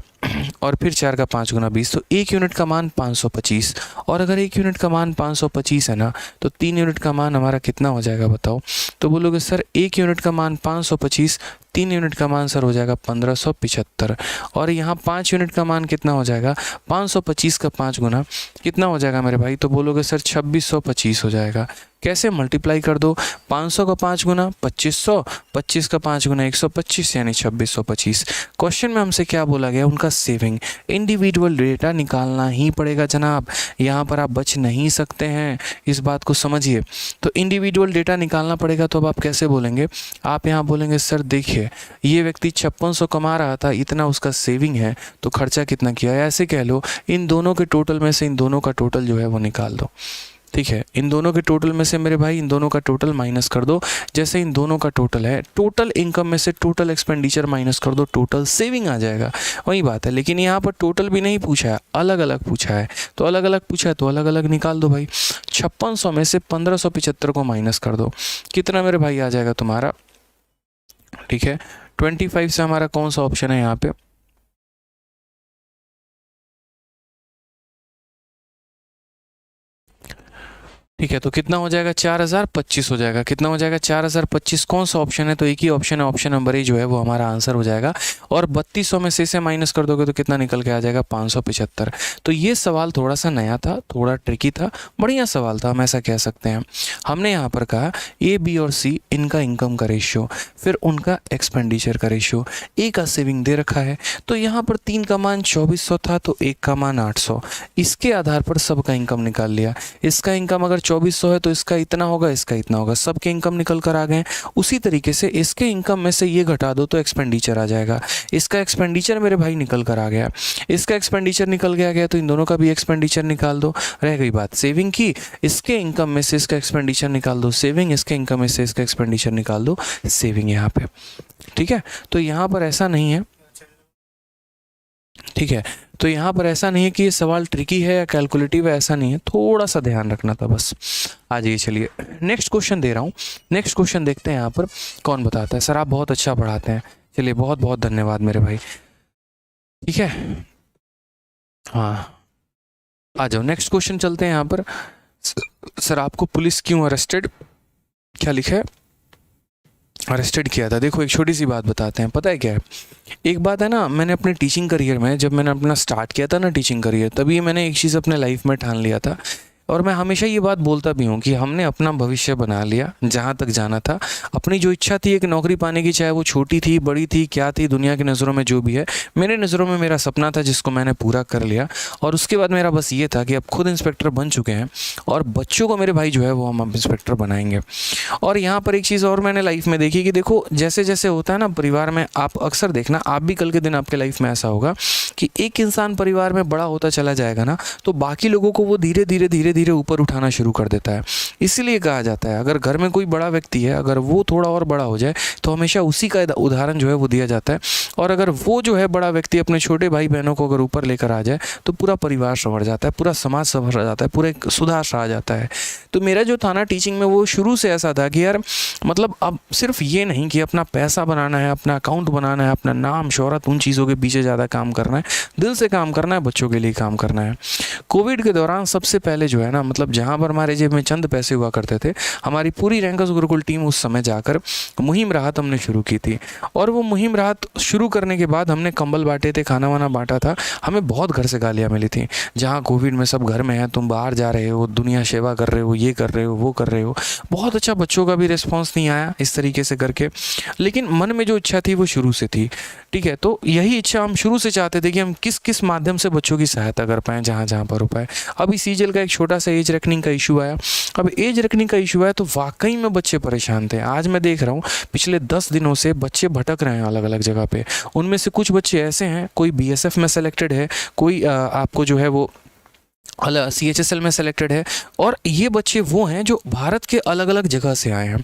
और फिर 4 का 5 गुना 20, तो 1 यूनिट का मान 525। और अगर 1 यूनिट का मान 525 है ना, तो 3 यूनिट का मान हमारा कितना हो जाएगा बताओ। तो बोलोगे सर 1 यूनिट का मान 525, 3 यूनिट का मान सर हो जाएगा 1575। और यहाँ 5 यूनिट का मान कितना हो जाएगा, 525 का 5 गुना कितना हो जाएगा मेरे भाई, तो बोलोगे सर 2625 हो जाएगा। कैसे मल्टीप्लाई कर दो, 500 का 5 गुना 2500, 25 का 5 गुना 125 यानी 2625। क्वेश्चन में हमसे क्या बोला गया, उनका सेविंग इंडिविजुअल डेटा निकालना ही पड़ेगा जनाब, यहाँ पर आप बच नहीं सकते हैं, इस बात को समझिए। तो इंडिविजुअल डेटा निकालना पड़ेगा, तो अब आप कैसे बोलेंगे, आप यहाँ बोलेंगे सर देखिए ये व्यक्ति 5600 कमा रहा था, इतना उसका सेविंग है, तो खर्चा कितना किया है, ऐसे कह लो इन दोनों के टोटल में से इन दोनों का टोटल जो है वो निकाल दो। ठीक है। इन दोनों के टोटल में से मेरे भाई इन दोनों का टोटल माइनस कर दो। जैसे इन दोनों का टोटल है, टोटल इनकम में से टोटल एक्सपेंडिचर माइनस कर दो, टोटल सेविंग आ जाएगा। वही बात है, लेकिन यहाँ पर टोटल भी नहीं पूछा है, अलग अलग पूछा है, तो अलग अलग पूछा है तो अलग अलग निकाल दो भाई। 5600 में से 1575 को माइनस कर दो, कितना मेरे भाई आ जाएगा तुम्हारा। ठीक है। 25 से हमारा कौन सा ऑप्शन है यहाँ पे, ठीक है, तो कितना हो जाएगा 4025 हो जाएगा। कितना हो जाएगा 4025, कौन सा ऑप्शन है, तो एक ही ऑप्शन है, ऑप्शन नंबर ए जो है वो हमारा आंसर हो जाएगा। और 3200 में से इसे माइनस कर दोगे तो कितना निकल के आ जाएगा 575। तो ये सवाल थोड़ा सा नया था, थोड़ा ट्रिकी था, बढ़िया सवाल था, हम ऐसा कह सकते हैं। हमने यहाँ पर कहा ए बी और सी इनका इनकम का रेशियो, फिर उनका एक्सपेंडिचर का रेशियो, ए का सेविंग दे रखा है, तो यहाँ पर 3 का मान 2400 था, तो 1 का मान 800, इसके आधार पर सबका इनकम निकाल लिया। इसका इनकम अगर 2400 है तो इसका इतना होगा, इसका इतना होगा, सबके इनकम निकल कर आ गए। उसी तरीके से इसके इनकम में से ये घटा दो तो एक्सपेंडिचर आ जाएगा। इसका एक्सपेंडिचर मेरे भाई निकल कर आ गया, इसका एक्सपेंडिचर निकल गया तो इन दोनों का भी एक्सपेंडिचर निकाल दो। रह गई बात सेविंग की, इसके इनकम में से इसका एक्सपेंडिचर निकाल दो सेविंग, इसके इनकम में से इसका एक्सपेंडिचर निकाल दो सेविंग यहाँ पे। ठीक है। तो यहाँ पर ऐसा नहीं है, ठीक है, तो यहाँ पर ऐसा नहीं है कि ये सवाल ट्रिकी है या कैलकुलेटिव है, ऐसा नहीं है, थोड़ा सा ध्यान रखना था बस। आ जाइए, चलिए नेक्स्ट क्वेश्चन दे रहा हूँ, नेक्स्ट क्वेश्चन देखते हैं यहाँ पर कौन बताता है। सर आप बहुत अच्छा पढ़ाते हैं, चलिए बहुत बहुत धन्यवाद मेरे भाई। ठीक है, हाँ आ जाओ नेक्स्ट क्वेश्चन चलते हैं यहाँ पर। सर आपको पुलिस क्यों अरेस्टेड, क्या लिखा है, अरेस्टेड किया था। देखो एक छोटी सी बात बताते हैं, पता है क्या है, एक बात है ना, मैंने अपने टीचिंग करियर में, जब मैंने अपना स्टार्ट किया था ना टीचिंग करियर, तभी मैंने एक चीज़ अपने लाइफ में ठान लिया था, और मैं हमेशा ये बात बोलता भी हूँ कि हमने अपना भविष्य बना लिया, जहाँ तक जाना था, अपनी जो इच्छा थी एक नौकरी पाने की, चाहे वो छोटी थी बड़ी थी क्या थी, दुनिया की नज़रों में जो भी है, मेरे नज़रों में मेरा सपना था जिसको मैंने पूरा कर लिया। और उसके बाद मेरा बस ये था कि अब खुद इंस्पेक्टर बन चुके हैं और बच्चों को मेरे भाई जो है वो हम इंस्पेक्टर बनाएंगे। और यहाँ पर एक चीज़ और मैंने लाइफ में देखी कि देखो जैसे जैसे होता है ना परिवार में, आप अक्सर देखना, आप भी कल के दिन आपके लाइफ में ऐसा होगा कि एक इंसान परिवार में बड़ा होता चला जाएगा ना, तो बाकी लोगों को वो धीरे धीरे ऊपर उठाना शुरू कर देता है। इसीलिए कहा जाता है अगर घर में कोई बड़ा व्यक्ति है, अगर वो थोड़ा और बड़ा हो जाए तो हमेशा उसी का उदाहरण जो है वो दिया जाता है, और अगर वो जो है बड़ा व्यक्ति अपने छोटे भाई बहनों को अगर ऊपर लेकर आ जाए तो पूरा परिवार संवर जाता है, पूरा समाज संवर जाता है, पूरा एक सुधार सा आ जाता है। तो मेरा जो था ना टीचिंग में, वो शुरू से ऐसा था कि यार मतलब अब सिर्फ ये नहीं कि अपना पैसा बनाना है, अपना अकाउंट बनाना है, अपना नाम शोहरत, उन चीज़ों के पीछे ज़्यादा काम करना है, दिल से काम करना है, बच्चों के लिए काम करना है। कोविड के दौरान सबसे पहले जो है है ना, मतलब जहाँ पर हमारे जेब में चंद पैसे हुआ करते थे, हमारी पूरी रैंकर्स गुरुकुल टीम उस समय जाकर मुहिम राहत हमने शुरू की थी। और वो मुहिम राहत शुरू करने के बाद हमने कंबल बांटे थे, खाना वाना बांटा था। हमें बहुत घर से गालियाँ मिली थी, जहाँ कोविड में सब घर में है, तुम बाहर जा रहे हो, दुनिया सेवा कर रहे हो, ये कर रहे हो, वो कर रहे हो। बहुत अच्छा, बच्चों का भी रिस्पॉन्स नहीं आया इस तरीके से करके, लेकिन मन में जो इच्छा थी वो शुरू से थी। ठीक है, तो यही इच्छा हम शुरू से चाहते थे कि हम किस किस माध्यम से बच्चों की सहायता कर पाएँ जहाँ जहाँ पर हो पाए। अभी सीजल का एक छोटा सा एज रेकनिंग का इशू आया। अब एज रेकनिंग का इशू आया तो वाकई में बच्चे परेशान थे। आज मैं देख रहा हूँ पिछले 10 दिनों से बच्चे भटक रहे हैं अलग अलग जगह पे। उनमें से कुछ बच्चे ऐसे हैं, कोई बीएसएफ में सेलेक्टेड है, कोई आपको जो है वो CHSL में सेलेक्टेड है, और ये बच्चे वो हैं जो भारत के अलग अलग जगह से आए हैं।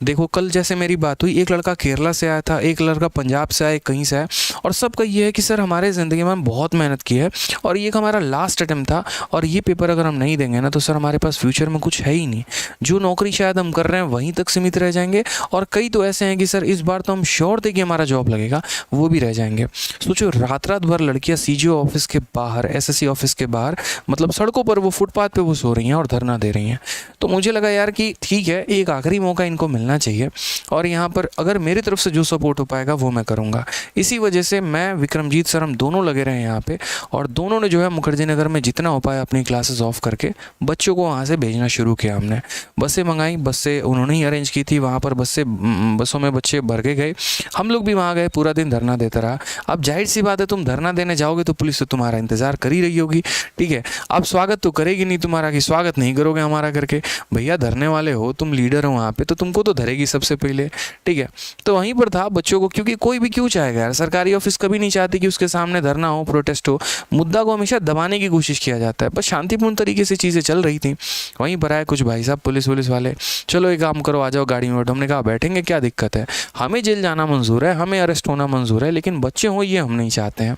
देखो, कल जैसे मेरी बात हुई, एक लड़का केरला से आया था, एक लड़का पंजाब से आया, कहीं से आया, और सबका ये है कि सर हमारे ज़िंदगी में हम बहुत मेहनत की है और ये हमारा लास्ट अटेम्प्ट था, और ये पेपर अगर हम नहीं देंगे ना तो सर हमारे पास फ्यूचर में कुछ है ही नहीं। जो नौकरी शायद हम कर रहे हैं वहीं तक सीमित रह जाएंगे, और कई तो ऐसे हैं कि सर इस बार तो हम श्योर थे कि हमारा जॉब लगेगा, वो भी रह जाएंगे। सोचो, रात रात भर लड़कियाँ CGO ऑफिस के बाहर, SSC ऑफिस के बाहर, मतलब सड़कों पर, वो फुटपाथ पे वो सो रही हैं और धरना दे रही हैं। तो मुझे लगा यार कि ठीक है, एक आखिरी मौका इनको मिलना चाहिए, और यहाँ पर अगर मेरी तरफ से जो सपोर्ट हो पाएगा वो मैं करूँगा। इसी वजह से मैं, विक्रमजीत सर, हम दोनों लगे रहे यहाँ पे, और दोनों ने जो है मुखर्जी नगर में जितना हो पाया अपनी क्लासेस ऑफ करके बच्चों को वहाँ से भेजना शुरू किया। हमने बसें मंगाई, बसें उन्होंने ही अरेंज की थी, वहाँ पर बसों में बच्चे भर के गए, हम लोग भी वहाँ गए, पूरा दिन धरना देता रहा। अब जाहिर सी बात है, तुम धरना देने जाओगे तो पुलिस तो तुम्हारा इंतज़ार कर ही रही होगी। ठीक है, अब स्वागत तो करेगी नहीं तुम्हारा, कि स्वागत नहीं करोगे हमारा करके। भैया धरने वाले हो, तुम लीडर हो वहाँ पे, तो तुमको तो धरेगी सबसे पहले। ठीक है, तो वहीं पर था बच्चों को, क्योंकि कोई भी क्यों चाहेगा यार, सरकारी ऑफिस कभी नहीं चाहती कि उसके सामने धरना हो, प्रोटेस्ट हो। मुद्दा को हमेशा दबाने की कोशिश किया जाता है, बस शांतिपूर्ण तरीके से चीज़ें चल रही थी। वहीं पर आए कुछ भाई साहब पुलिस वाले, चलो एक काम करो, आ जाओ गाड़ी में बैठो। हमने कहा बैठेंगे, क्या दिक्कत है, हमें जेल जाना मंजूर है, हमें अरेस्ट होना मंजूर है, लेकिन बच्चे हों ये हम नहीं चाहते हैं।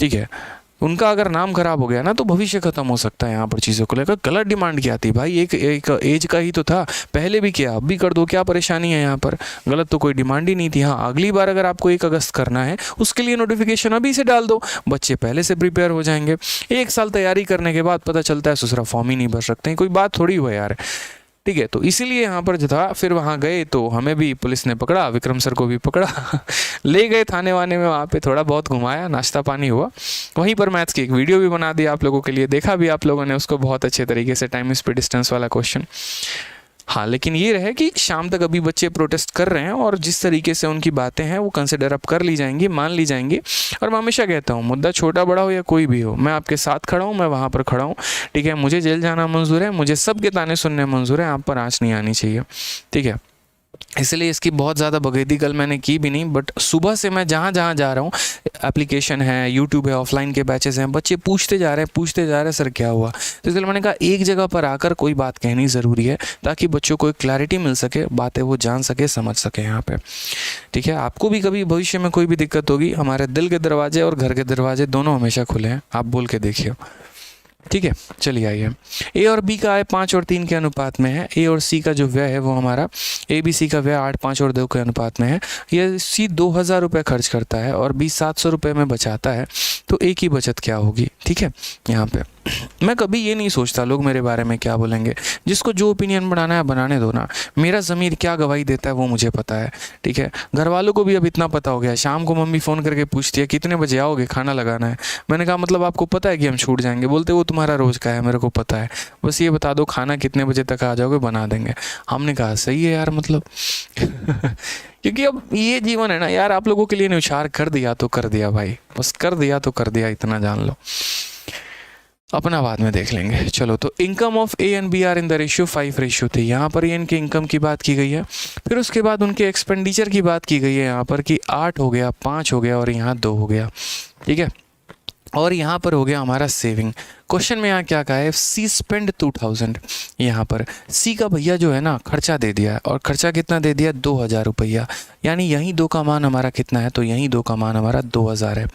ठीक है, उनका अगर नाम खराब हो गया ना तो भविष्य खत्म हो सकता है। यहाँ पर चीज़ों को लेकर गलत डिमांड किया थी भाई, एक एज का ही तो था, पहले भी किया, अब भी कर दो, क्या परेशानी है यहाँ पर। गलत तो कोई डिमांड ही नहीं थी। हाँ, अगली बार अगर आपको 1 अगस्त करना है, उसके लिए नोटिफिकेशन अभी से डाल दो, बच्चे पहले से प्रिपेयर हो जाएंगे। 1 साल तैयारी करने के बाद पता चलता है ससुरा फॉर्म ही नहीं भर सकते हैं, कोई बात थोड़ी हुआ यार। ठीक है, तो इसीलिए यहाँ पर जो था, फिर वहाँ गए तो हमें भी पुलिस ने पकड़ा, विक्रम सर को भी पकड़ा ले गए थाने वाने में, वहाँ पे थोड़ा बहुत घुमाया, नाश्ता पानी हुआ। वहीं पर मैथ्स की एक वीडियो भी बना दी आप लोगों के लिए, देखा भी आप लोगों ने उसको बहुत अच्छे तरीके से, टाइम स्पीड डिस्टेंस वाला क्वेश्चन। हाँ, लेकिन ये रहे कि शाम तक अभी बच्चे प्रोटेस्ट कर रहे हैं, और जिस तरीके से उनकी बातें हैं वो कंसिडर अप कर ली जाएंगी, मान ली जाएंगी। और मैं हमेशा कहता हूँ, मुद्दा छोटा बड़ा हो या कोई भी हो, मैं आपके साथ खड़ा हूँ, मैं वहाँ पर खड़ा हूँ। ठीक है, मुझे जेल जाना मंजूर है, मुझे सबके ताने सुनने मंजूर है, आप पर आँच नहीं आनी चाहिए। ठीक है, इसलिए इसकी बहुत ज़्यादा बगैती कल मैंने की भी नहीं, बट सुबह से मैं जहाँ जहाँ जा रहा हूँ, एप्लीकेशन है, यूट्यूब है, ऑफलाइन के बैचेस हैं, बच्चे पूछते जा रहे हैं सर क्या हुआ। तो इसलिए मैंने कहा एक जगह पर आकर कोई बात कहनी ज़रूरी है, ताकि बच्चों को एक क्लैरिटी मिल सके, बातें वो जान सके, समझ सके यहाँ पे। ठीक है, आपको भी कभी भविष्य में कोई भी दिक्कत होगी, हमारे दिल के दरवाजे और घर के दरवाजे दोनों हमेशा खुले हैं, आप बोल के देखिए। ठीक है, चलिए आइए। ए और बी का आय 5 और 3 के अनुपात में है। ए और सी का जो व्यय है वो हमारा, ए बी सी का व्यय 8, 5 और 2 के अनुपात में है। ये सी 2000 रुपये खर्च करता है और बी 700 रुपये में बचाता है, तो ए की बचत क्या होगी। ठीक है, यहाँ पे मैं कभी ये नहीं सोचता लोग मेरे बारे में क्या बोलेंगे, जिसको जो ओपिनियन बनाना है बनाने दो ना, मेरा ज़मीर क्या गवाही देता है वो मुझे पता है। ठीक है, घर वालों को भी अब इतना पता हो गया, शाम को मम्मी फ़ोन करके पूछती है कितने बजे आओगे, खाना लगाना है। मैंने कहा मतलब आपको पता है कि हम छूट जाएंगे। बोलते वो तुम्हारा रोज़ का है, मेरे को पता है, बस ये बता दो खाना कितने बजे तक आ जाओगे, बना देंगे। हमने कहा सही है यार, मतलब क्योंकि अब ये जीवन है ना यार, आप लोगों के लिए न्यौछावर कर दिया तो कर दिया भाई, बस कर दिया तो कर दिया, इतना जान लो, अपना बाद में देख लेंगे। चलो, तो income of A and B are in the ratio 5 थी। यहाँ पर ये इनके इनकम की बात की गई है, फिर उसके बाद उनके एक्सपेंडिचर की बात की गई है यहाँ पर कि 8 हो गया, 5 हो गया और यहाँ 2 हो गया। ठीक है, और यहाँ पर हो गया हमारा सेविंग। क्वेश्चन में यहाँ क्या कहा है, सी स्पेंड 2000। यहाँ पर सी का भैया जो है ना खर्चा दे दिया है, और खर्चा कितना दे दिया, 2000 रुपया, यानी यहीं 2 का मान हमारा कितना है, तो यहीं 2 का मान हमारा 2000 है।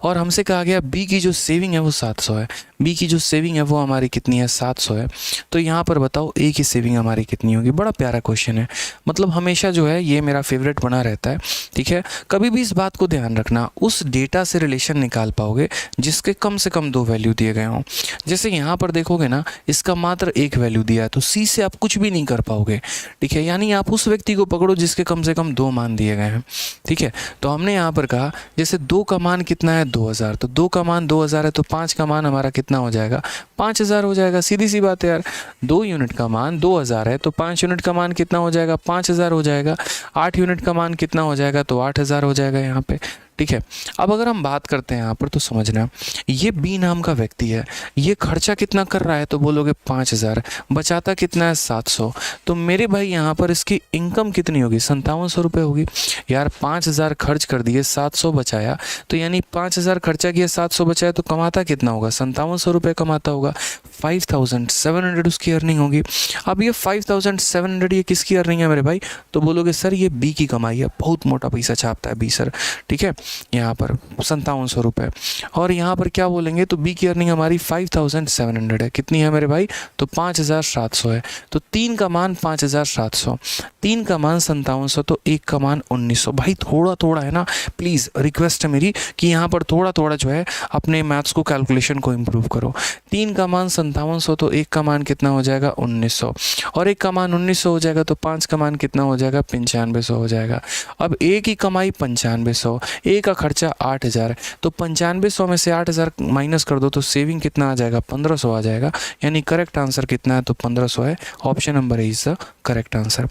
और हमसे कहा गया बी की जो सेविंग है वो 700 है, बी की जो सेविंग है वो हमारी कितनी है, 700 है। तो यहाँ पर बताओ ए की सेविंग हमारी कितनी होगी। बड़ा प्यारा क्वेश्चन है, मतलब हमेशा जो है ये मेरा फेवरेट बना रहता है। ठीक है, कभी भी इस बात को ध्यान रखना, उस डेटा से रिलेशन निकाल पाओगे जिसके कम से कम 2 वैल्यू दिए गए हों। जैसे यहाँ पर देखोगे ना, इसका मात्र एक वैल्यू दिया है, तो सी से आप कुछ भी नहीं कर पाओगे, ठीक है। यानी आप उस व्यक्ति को पकड़ो जिसके कम से कम 2 मान दिए गए हैं, ठीक है। तो हमने यहाँ पर कहा जैसे 2 का मान कितना है 2000, तो 2 का मान 2000 है, तो 5 का मान हमारा कितना हो जाएगा 5000 हो जाएगा। सीधी सी बात है यार, 2 यूनिट का मान 2000 है, तो 5 यूनिट का मान कितना हो जाएगा 5000 हो जाएगा। 8 यूनिट का मान कितना हो जाएगा, तो 8000 हो जाएगा यहाँ पे, ठीक है। अब अगर हम बात करते हैं यहाँ पर, तो समझना ये बी नाम का व्यक्ति है, ये खर्चा कितना कर रहा है, तो बोलोगे 5000, बचाता कितना है 700, तो मेरे भाई यहाँ पर इसकी इनकम कितनी होगी 5700 रुपये होगी। यार 5000 खर्च कर दिए, 700 बचाया, तो यानी 5000 खर्चा किया, 700 बचाया, तो कमाता कितना होगा 5700 रुपये कमाता होगा। 5700 उसकी अर्निंग होगी। अब ये 5700 ये किसकी अर्निंग है मेरे भाई, तो बोलोगे सर ये बी की कमाई है, बहुत मोटा पैसा छापता है बी सर, ठीक है। यहाँ पर 5700 रुपये, और यहाँ पर क्या बोलेंगे, तो बी की अर्निंग हमारी 5700 है, कितनी है मेरे भाई, तो 5700 है। तो 3 का मान 5700, 3 का मान 5700, तो 1 का मान 1900। भाई थोड़ा थोड़ा है ना, प्लीज़ रिक्वेस्ट है मेरी कि यहाँ पर थोड़ा थोड़ा जो है अपने मैथ्स को कैलकुलेशन को इम्प्रूव करो। 3 का मान 5700, तो 1 का मान कितना हो जाएगा 1900, और 1 का मान 1900 हो जाएगा, तो 5 का मान कितना हो जाएगा 9500 हो जाएगा। अब ए की कमाई 9500, ए का खर्चा 8000, तो 9500 में से 8000 माइनस कर दो, तो सेविंग कितना आ जाएगा 1500 आ जाएगा। यानी करेक्ट आंसर कितना है, तो 1500 है। Option number A is the correct answer.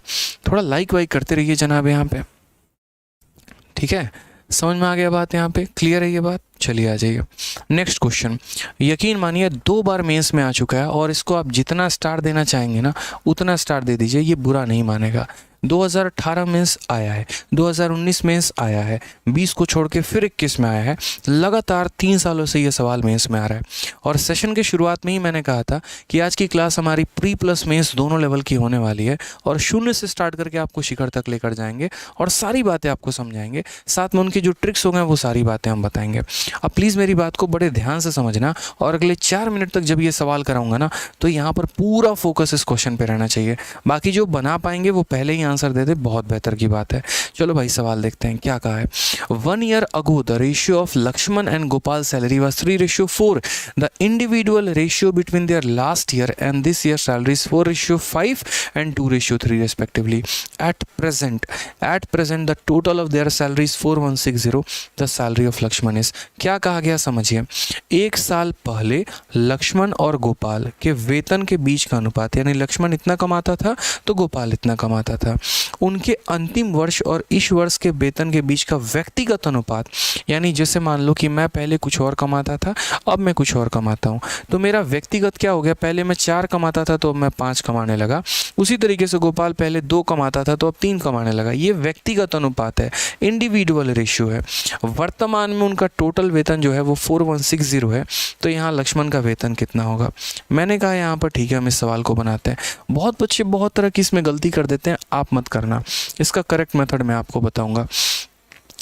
थोड़ा लाइक वाइक करते रहिए जनाब यहाँ पे, ठीक है। समझ में आ गया बात, यहाँ पे क्लियर है ये बात। चलिए आ जाइए नेक्स्ट क्वेश्चन। यकीन मानिए 2 बार मेंस में आ चुका है, और इसको आप जितना स्टार देना चाहेंगे ना उतना स्टार दे दीजिए, ये बुरा नहीं मानेगा। 2018 मेंस आया है, 2019 मेंस आया है, 20 को छोड़ के फिर 21 में आया है। लगातार 3 सालों से ये सवाल मेंस में आ रहा है, और सेशन के शुरुआत में ही मैंने कहा था कि आज की क्लास हमारी प्री प्लस मेंस दोनों लेवल की होने वाली है, और 0 से स्टार्ट करके आपको शिखर तक लेकर जाएंगे, और सारी बातें आपको समझाएंगे, साथ में उनकी जो ट्रिक्स होंगे वो सारी बातें हम बताएंगे। अब प्लीज़ मेरी बात को बड़े ध्यान से समझना, और अगले 4 मिनट तक जब ये सवाल कराऊंगा ना, तो यहाँ पर पूरा फोकस इस क्वेश्चन पे रहना चाहिए। बाकी जो बना पाएंगे वो पहले ही आंसर दे दे, बहुत बेहतर की बात है। चलो भाई सवाल देखते हैं क्या कहा है। 1 year ago the ratio of Lakshman and Gopal salary was 3:4. The individual ratio between their last year and this year's salary is 4:5 and 2:3 respectively. At present the total of their salary is 4160. The salary of Lakshman is, क्या कहा गया समझिए। 1 साल पहले लक्ष्मण और गोपाल के वेतन के बीच का अनुपात, यानी लक्ष्मण इतना कमाता था तो गोपाल इतना कमाता था। उनके अंतिम वर्ष और इस वर्ष के वेतन के बीच का व्यक्तिगत अनुपात, यानी जैसे मान लो कि मैं पहले कुछ और कमाता था, अब मैं कुछ और कमाता हूँ, तो मेरा व्यक्तिगत क्या हो गया, पहले मैं 4 कमाता था तो अब मैं 5 कमाने लगा। उसी तरीके से गोपाल पहले 2 कमाता था तो अब 3 कमाने लगा। ये व्यक्तिगत अनुपात है, इंडिविजुअल रेशियो है। वर्तमान में उनका टोटल वेतन जो है वो 4160 है, तो यहाँ लक्ष्मण का वेतन कितना होगा। मैंने कहा यहाँ पर ठीक है हम इस सवाल को बनाते हैं। बहुत बच्चे बहुत तरह की इसमें गलती कर देते हैं, आप मत करना। इसका करेक्ट मेथड मैं आपको बताऊंगा।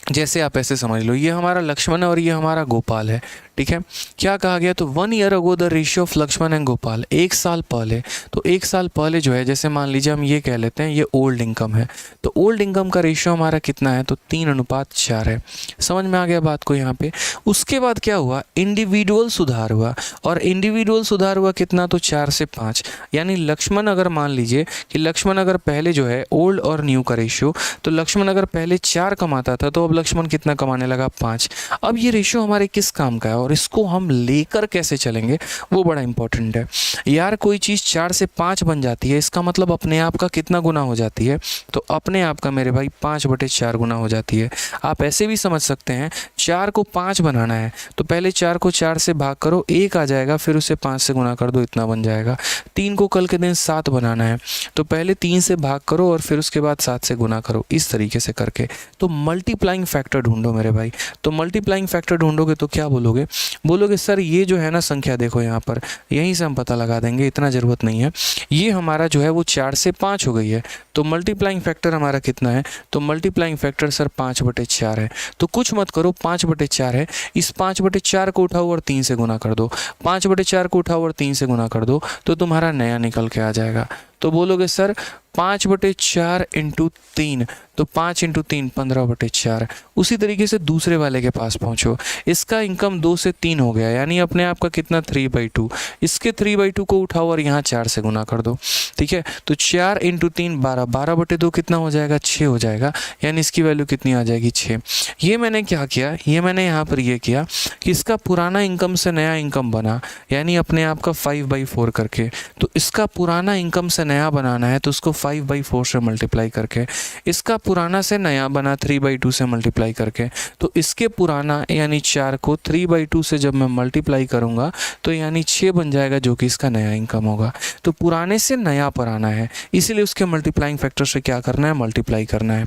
जैसे आप ऐसे समझ लो, ये हमारा लक्ष्मण है और ये हमारा गोपाल है, ठीक है। क्या कहा गया, तो 1 year ago the ratio of Lakshman and Gopal, 1 साल पहले, तो 1 साल पहले जो है, जैसे मान लीजिए हम ये कह लेते हैं ये ओल्ड इनकम है, तो ओल्ड इनकम का रेशियो हमारा कितना है, तो 3:4 है। समझ में आ गया बात को यहाँ पे। उसके बाद क्या हुआ, इंडिविजुअल सुधार हुआ, और इंडिविजुअल सुधार हुआ कितना, तो 4 से 5। यानी लक्ष्मण अगर मान लीजिए कि लक्ष्मण अगर पहले जो है ओल्ड और न्यू का रेशियो, तो लक्ष्मण अगर पहले 4 कमाता था तो अब लक्ष्मण कितना कमाने लगा, 5। अब ये रेशियो हमारे किस काम का है और इसको हम लेकर कैसे चलेंगे वो बड़ा इंपॉर्टेंट है यार। कोई चीज़ 4 से 5 बन जाती है, इसका मतलब अपने आप का कितना गुना हो जाती है, तो अपने आप का मेरे भाई 5/4 गुना हो जाती है। आप ऐसे भी समझ सकते हैं, 4 को 5 बनाना है तो पहले 4 को 4 से भाग करो, 1 आ जाएगा, फिर उसे 5 से गुना कर दो, इतना बन जाएगा। 3 को कल के दिन 7 बनाना है तो पहले 3 से भाग करो और फिर उसके बाद 7 से गुना करो, इस तरीके से करके। तो मल्टीप्लाइंग फैक्टर ढूंढो मेरे भाई। तो मल्टीप्लाइंग फैक्टर ढूंढोगे तो क्या बोलोगे सर ये जो है ना संख्या देखो यहाँ पर, यहीं से हम पता लगा देंगे, इतना ज़रूरत नहीं है। ये हमारा जो है वो 4 से 5 हो गई है, तो मल्टीप्लाइंग फैक्टर हमारा कितना है, तो मल्टीप्लाइंग फैक्टर सर 5/4 है। तो कुछ मत करो, 5/4 है, इस 5/4 को उठाओ और 3 से गुना कर दो, 5/4 को उठाओ और 3 से गुना कर दो, तो तुम्हारा नया निकल के आ जाएगा। तो बोलोगे सर 5/4 इंटू 3, तो 5 इंटू 3 15/4। उसी तरीके से दूसरे वाले के पास पहुंचो, इसका इनकम 2 से 3 हो गया, यानी अपने आप का कितना 3/2। इसके 3/2 को उठाओ और यहाँ 4 से गुना कर दो, ठीक है। तो 4 इंटू 3 12, 12/2 कितना हो जाएगा 6 हो जाएगा, यानी इसकी वैल्यू कितनी आ जाएगी 6। ये मैंने क्या किया, ये मैंने यहाँ पर ये किया कि इसका पुराना इनकम से नया इनकम बना, यानी अपने आप का 5/4 करके। तो इसका पुराना इनकम से नया बनाना है तो उसको 5/4 से मल्टीप्लाई करके, इसका पुराना से नया बना 3/2 से मल्टीप्लाई करके। तो इसके पुराना यानी 4 को 3/2 से जब मैं मल्टीप्लाई करूंगा तो यानी 6 बन जाएगा, जो कि इसका नया इनकम होगा। तो पुराने से नया पर आना है, इसीलिए उसके मल्टीप्लाइंग फैक्टर से क्या करना है, मल्टीप्लाई करना है।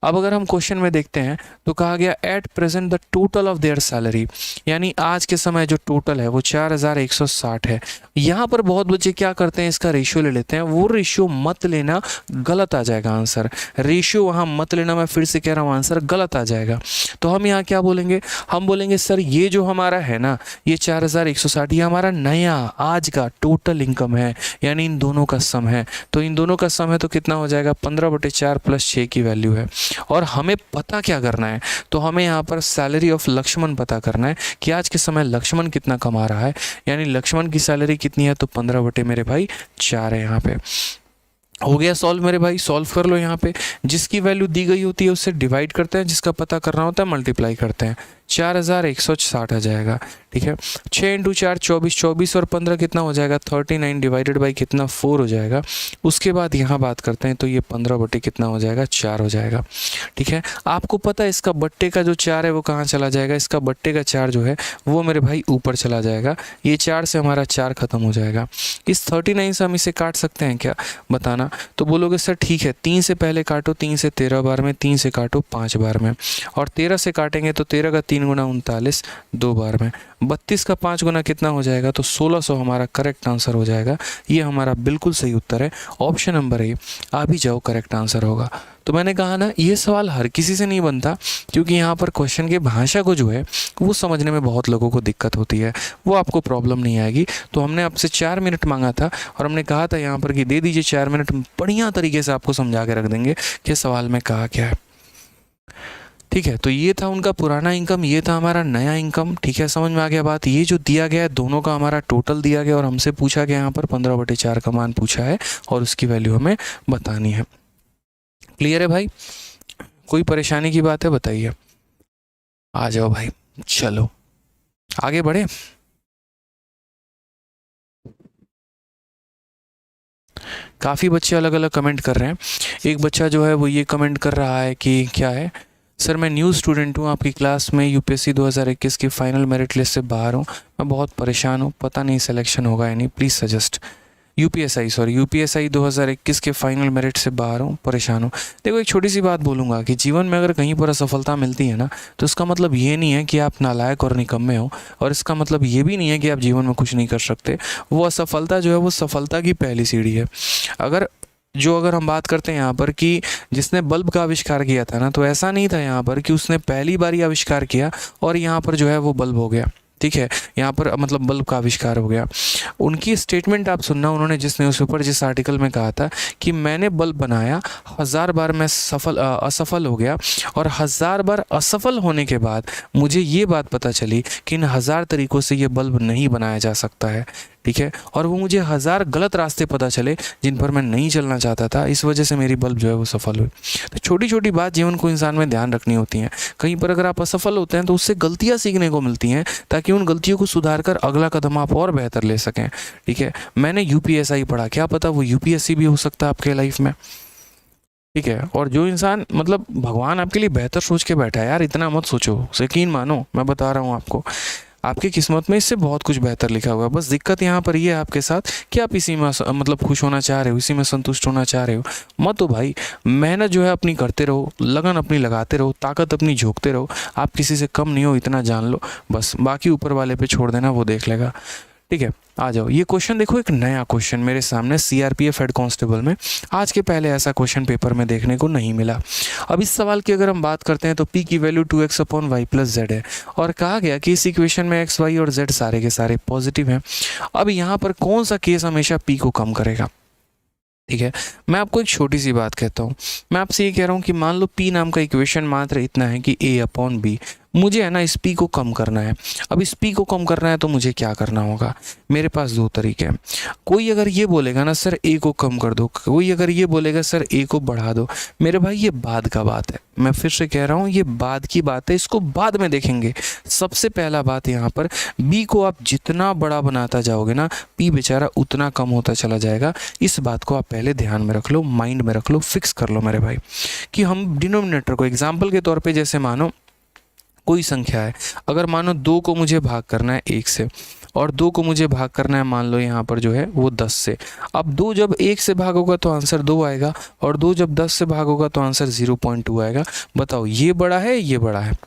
अब अगर हम क्वेश्चन में देखते हैं तो कहा गया at present the total of their salary, यानी आज के समय जो टोटल है वो 4160 है। यहाँ पर बहुत बच्चे क्या करते हैं, इसका रेशियो ले लेते हैं। वो रेशियो मत लेना, गलत आ जाएगा आंसर। रेशियो वहाँ मत लेना, मैं फिर से कह रहा हूँ आंसर गलत आ जाएगा। तो हम यहाँ क्या बोलेंगे, हम बोलेंगे सर ये जो हमारा है ना, ये 4160 ये हमारा नया आज का टोटल इनकम है, यानी इन दोनों का सम है। तो इन दोनों का सम है तो कितना हो जाएगा 15/4 प्लस 6 की वैल्यू है। और हमें पता क्या करना है, तो हमें यहाँ पर सैलरी ऑफ लक्ष्मण पता करना है कि आज के समय लक्ष्मण कितना कमा रहा है, यानी लक्ष्मण की सैलरी कितनी है, तो 15/4 है। यहाँ पे हो गया सॉल्व मेरे भाई, सॉल्व कर लो। यहाँ पे जिसकी वैल्यू दी गई होती है उससे डिवाइड करते हैं, जिसका पता करना होता है मल्टीप्लाई करते हैं। 4160 आ जाएगा, ठीक है। 6 इंटू 4 24, 24 और 15 कितना हो जाएगा 39 डिवाइडेड बाई कितना 4 हो जाएगा। उसके बाद यहाँ बात करते हैं तो ये 15 कितना हो जाएगा 4 हो जाएगा, ठीक है। आपको पता है इसका बट्टे का जो 4 है वो कहाँ चला जाएगा, इसका बट्टे का 4 जो है वो मेरे भाई ऊपर चला जाएगा। ये 4 से हमारा 4 खत्म हो जाएगा। इस 39 से हम इसे काट सकते हैं क्या, बताना। तो बोलोगे सर ठीक है, 3 से पहले काटो, 3 से 13 बार में, 3 से काटो 5 बार में, और 13 से काटेंगे तो 13 का 3 गुना 39 2 बार में। 32 का 5 गुना कितना हो जाएगा, तो 1600 हमारा करेक्ट आंसर हो जाएगा। ये हमारा बिल्कुल सही उत्तर है, ऑप्शन नंबर ए। आ भी जाओ, करेक्ट आंसर होगा। तो मैंने कहा ना ये सवाल हर किसी से नहीं बनता, क्योंकि यहाँ पर क्वेश्चन की भाषा को जो है वो समझने में बहुत लोगों को दिक्कत होती है, वो आपको प्रॉब्लम नहीं आएगी। तो हमने आपसे 4 मिनट मांगा था और हमने कहा था यहाँ पर कि दे दीजिए 4 मिनट, बढ़िया तरीके से आपको समझा के रख देंगे कि सवाल में कहा क्या है, ठीक है। तो ये था उनका पुराना इनकम, ये था हमारा नया इनकम, ठीक है। समझ में आ गया बात। ये जो दिया गया है दोनों का हमारा टोटल दिया गया और हमसे पूछा गया यहाँ पर 15/4 का मान पूछा है और उसकी वैल्यू हमें बतानी है। क्लियर है भाई, कोई परेशानी की बात है बताइए। आ जाओ भाई, चलो आगे बढ़े। काफ़ी बच्चे अलग अलग कमेंट कर रहे हैं। एक बच्चा जो है वो ये कमेंट कर रहा है कि क्या है, सर मैं न्यू स्टूडेंट हूँ आपकी क्लास में, यूपीएससी 2021 की फ़ाइनल मेरिट लिस्ट से बाहर हूँ, मैं बहुत परेशान हूँ, पता नहीं सिलेक्शन होगा या नहीं, प्लीज़ सजेस्ट। यूपीएसआई 2021 के फाइनल मेरिट से बाहर हूँ, परेशान हूँ। देखो एक छोटी सी बात बोलूँगा कि जीवन में अगर कहीं पर असफलता मिलती है ना, तो इसका मतलब ये नहीं है कि आप नालायक और निकम्मे हो, और इसका मतलब ये भी नहीं है कि आप जीवन में कुछ नहीं कर सकते। वो असफलता जो है वो सफलता की पहली सीढ़ी है। अगर हम बात करते हैं यहाँ पर कि जिसने बल्ब का आविष्कार किया था ना, तो ऐसा नहीं था यहाँ पर कि उसने पहली बार ही आविष्कार किया और यहाँ पर जो है वो बल्ब हो गया, ठीक है। यहाँ पर मतलब बल्ब का आविष्कार हो गया। उनकी स्टेटमेंट आप सुनना, उन्होंने जिस न्यूज़पेपर जिस आर्टिकल में कहा था कि मैंने बल्ब बनाया, 1000 बार मैं असफल हो गया, और 1000 बार असफल होने के बाद मुझे ये बात पता चली कि इन 1000 तरीक़ों से ये बल्ब नहीं बनाया जा सकता है, ठीक है। और वो मुझे 1000 गलत रास्ते पता चले जिन पर मैं नहीं चलना चाहता था, इस वजह से मेरी बल्ब जो है वो सफल हुई। तो छोटी छोटी बात जीवन को इंसान में ध्यान रखनी होती हैं। कहीं पर अगर आप असफल होते हैं तो उससे गलतियाँ सीखने को मिलती हैं, ताकि उन गलतियों को सुधार कर अगला कदम आप और बेहतर ले सकें, ठीक है। मैंने यूपीएसआई पढ़ा, क्या पता वो यूपीएससी भी हो सकता है आपके लाइफ में, ठीक है। और जो इंसान मतलब भगवान आपके लिए बेहतर सोच के बैठा है, यार इतना मत सोचो, यकीन मानो मैं बता रहा हूँ आपको, आपकी किस्मत में इससे बहुत कुछ बेहतर लिखा हुआ है। बस दिक्कत यहाँ पर ये है आपके साथ कि आप इसी में मतलब खुश होना चाह रहे हो, इसी में संतुष्ट होना चाह रहे हो। मत हो भाई, मेहनत जो है अपनी करते रहो, लगन अपनी लगाते रहो, ताकत अपनी झोंकते रहो। आप किसी से कम नहीं हो, इतना जान लो बस, बाकी ऊपर वाले पे छोड़ देना, वो देख लेगा, ठीक है। आ जाओ, ये क्वेश्चन देखो, एक नया क्वेश्चन मेरे सामने सीआरपीएफ हेड कांस्टेबल में, आज के पहले ऐसा क्वेश्चन पेपर में देखने को नहीं मिला। अब इस सवाल की अगर हम बात करते हैं तो p की value 2x upon Y plus Z है और कहा गया कि इस इक्वेशन में x, y और z सारे के सारे पॉजिटिव हैं। अब यहाँ पर कौन सा केस हमेशा p को कम करेगा? ठीक है, मैं आपको एक छोटी सी बात कहता हूँ। मैं आपसे ये कह रहा हूँ कि मान लो p नाम का इक्वेशन मात्र इतना है कि a अपॉन बी, मुझे है ना इस p को कम करना है। अब इस p को कम करना है तो मुझे क्या करना होगा? मेरे पास दो तरीके हैं। कोई अगर ये बोलेगा ना सर a को कम कर दो, कोई अगर ये बोलेगा सर a को बढ़ा दो। मेरे भाई ये बाद का बात है, मैं फिर से कह रहा हूँ ये बाद की बात है, इसको बाद में देखेंगे। सबसे पहला बात यहाँ पर b को आप जितना बड़ा बनाता जाओगे ना, p बेचारा उतना कम होता चला जाएगा। इस बात को आप पहले ध्यान में रख लो, माइंड में रख लो, फिक्स कर लो मेरे भाई, कि हम डिनोमिनेटर को एग्जाम्पल के तौर पे जैसे मानो कोई संख्या है, अगर मानो 2 को मुझे भाग करना है 1 से और 2 को मुझे भाग करना है मान लो यहाँ पर जो है वो 10 से। अब 2 जब 1 से भाग होगा तो आंसर 2 आएगा और 2 जब 10 से भाग होगा तो आंसर 0.2 आएगा। बताओ ये बड़ा है ये बड़ा है?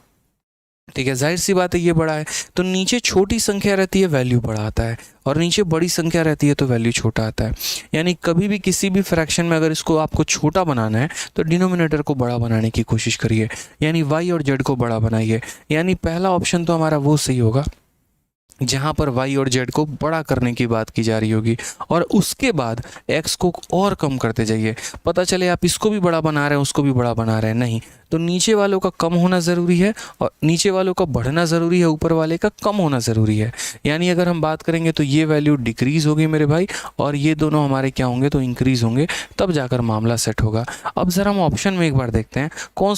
ठीक है, जाहिर सी बात है ये बड़ा है। तो नीचे छोटी संख्या रहती है वैल्यू बड़ा आता है और नीचे बड़ी संख्या रहती है तो वैल्यू छोटा आता है। यानी कभी भी किसी भी फ्रैक्शन में अगर इसको आपको छोटा बनाना है तो डिनोमिनेटर को बड़ा बनाने की कोशिश करिए, यानी y और z को बड़ा बनाइए। यानी पहला ऑप्शन तो हमारा वो सही होगा जहाँ पर y और z को बड़ा करने की बात की जा रही होगी और उसके बाद x को और कम करते जाइए। पता चले आप इसको भी बड़ा बना रहे हैं उसको भी बड़ा बना रहे हैं, नहीं, तो नीचे वालों का कम होना ज़रूरी है और नीचे वालों का बढ़ना ज़रूरी है, ऊपर वाले का कम होना ज़रूरी है। यानी अगर हम बात करेंगे तो ये वैल्यू डिक्रीज़ होगी मेरे भाई और ये दोनों हमारे क्या होंगे तो इंक्रीज़ होंगे, तब जाकर मामला सेट होगा। अब ज़रा हम ऑप्शन में एक बार देखते हैं कौन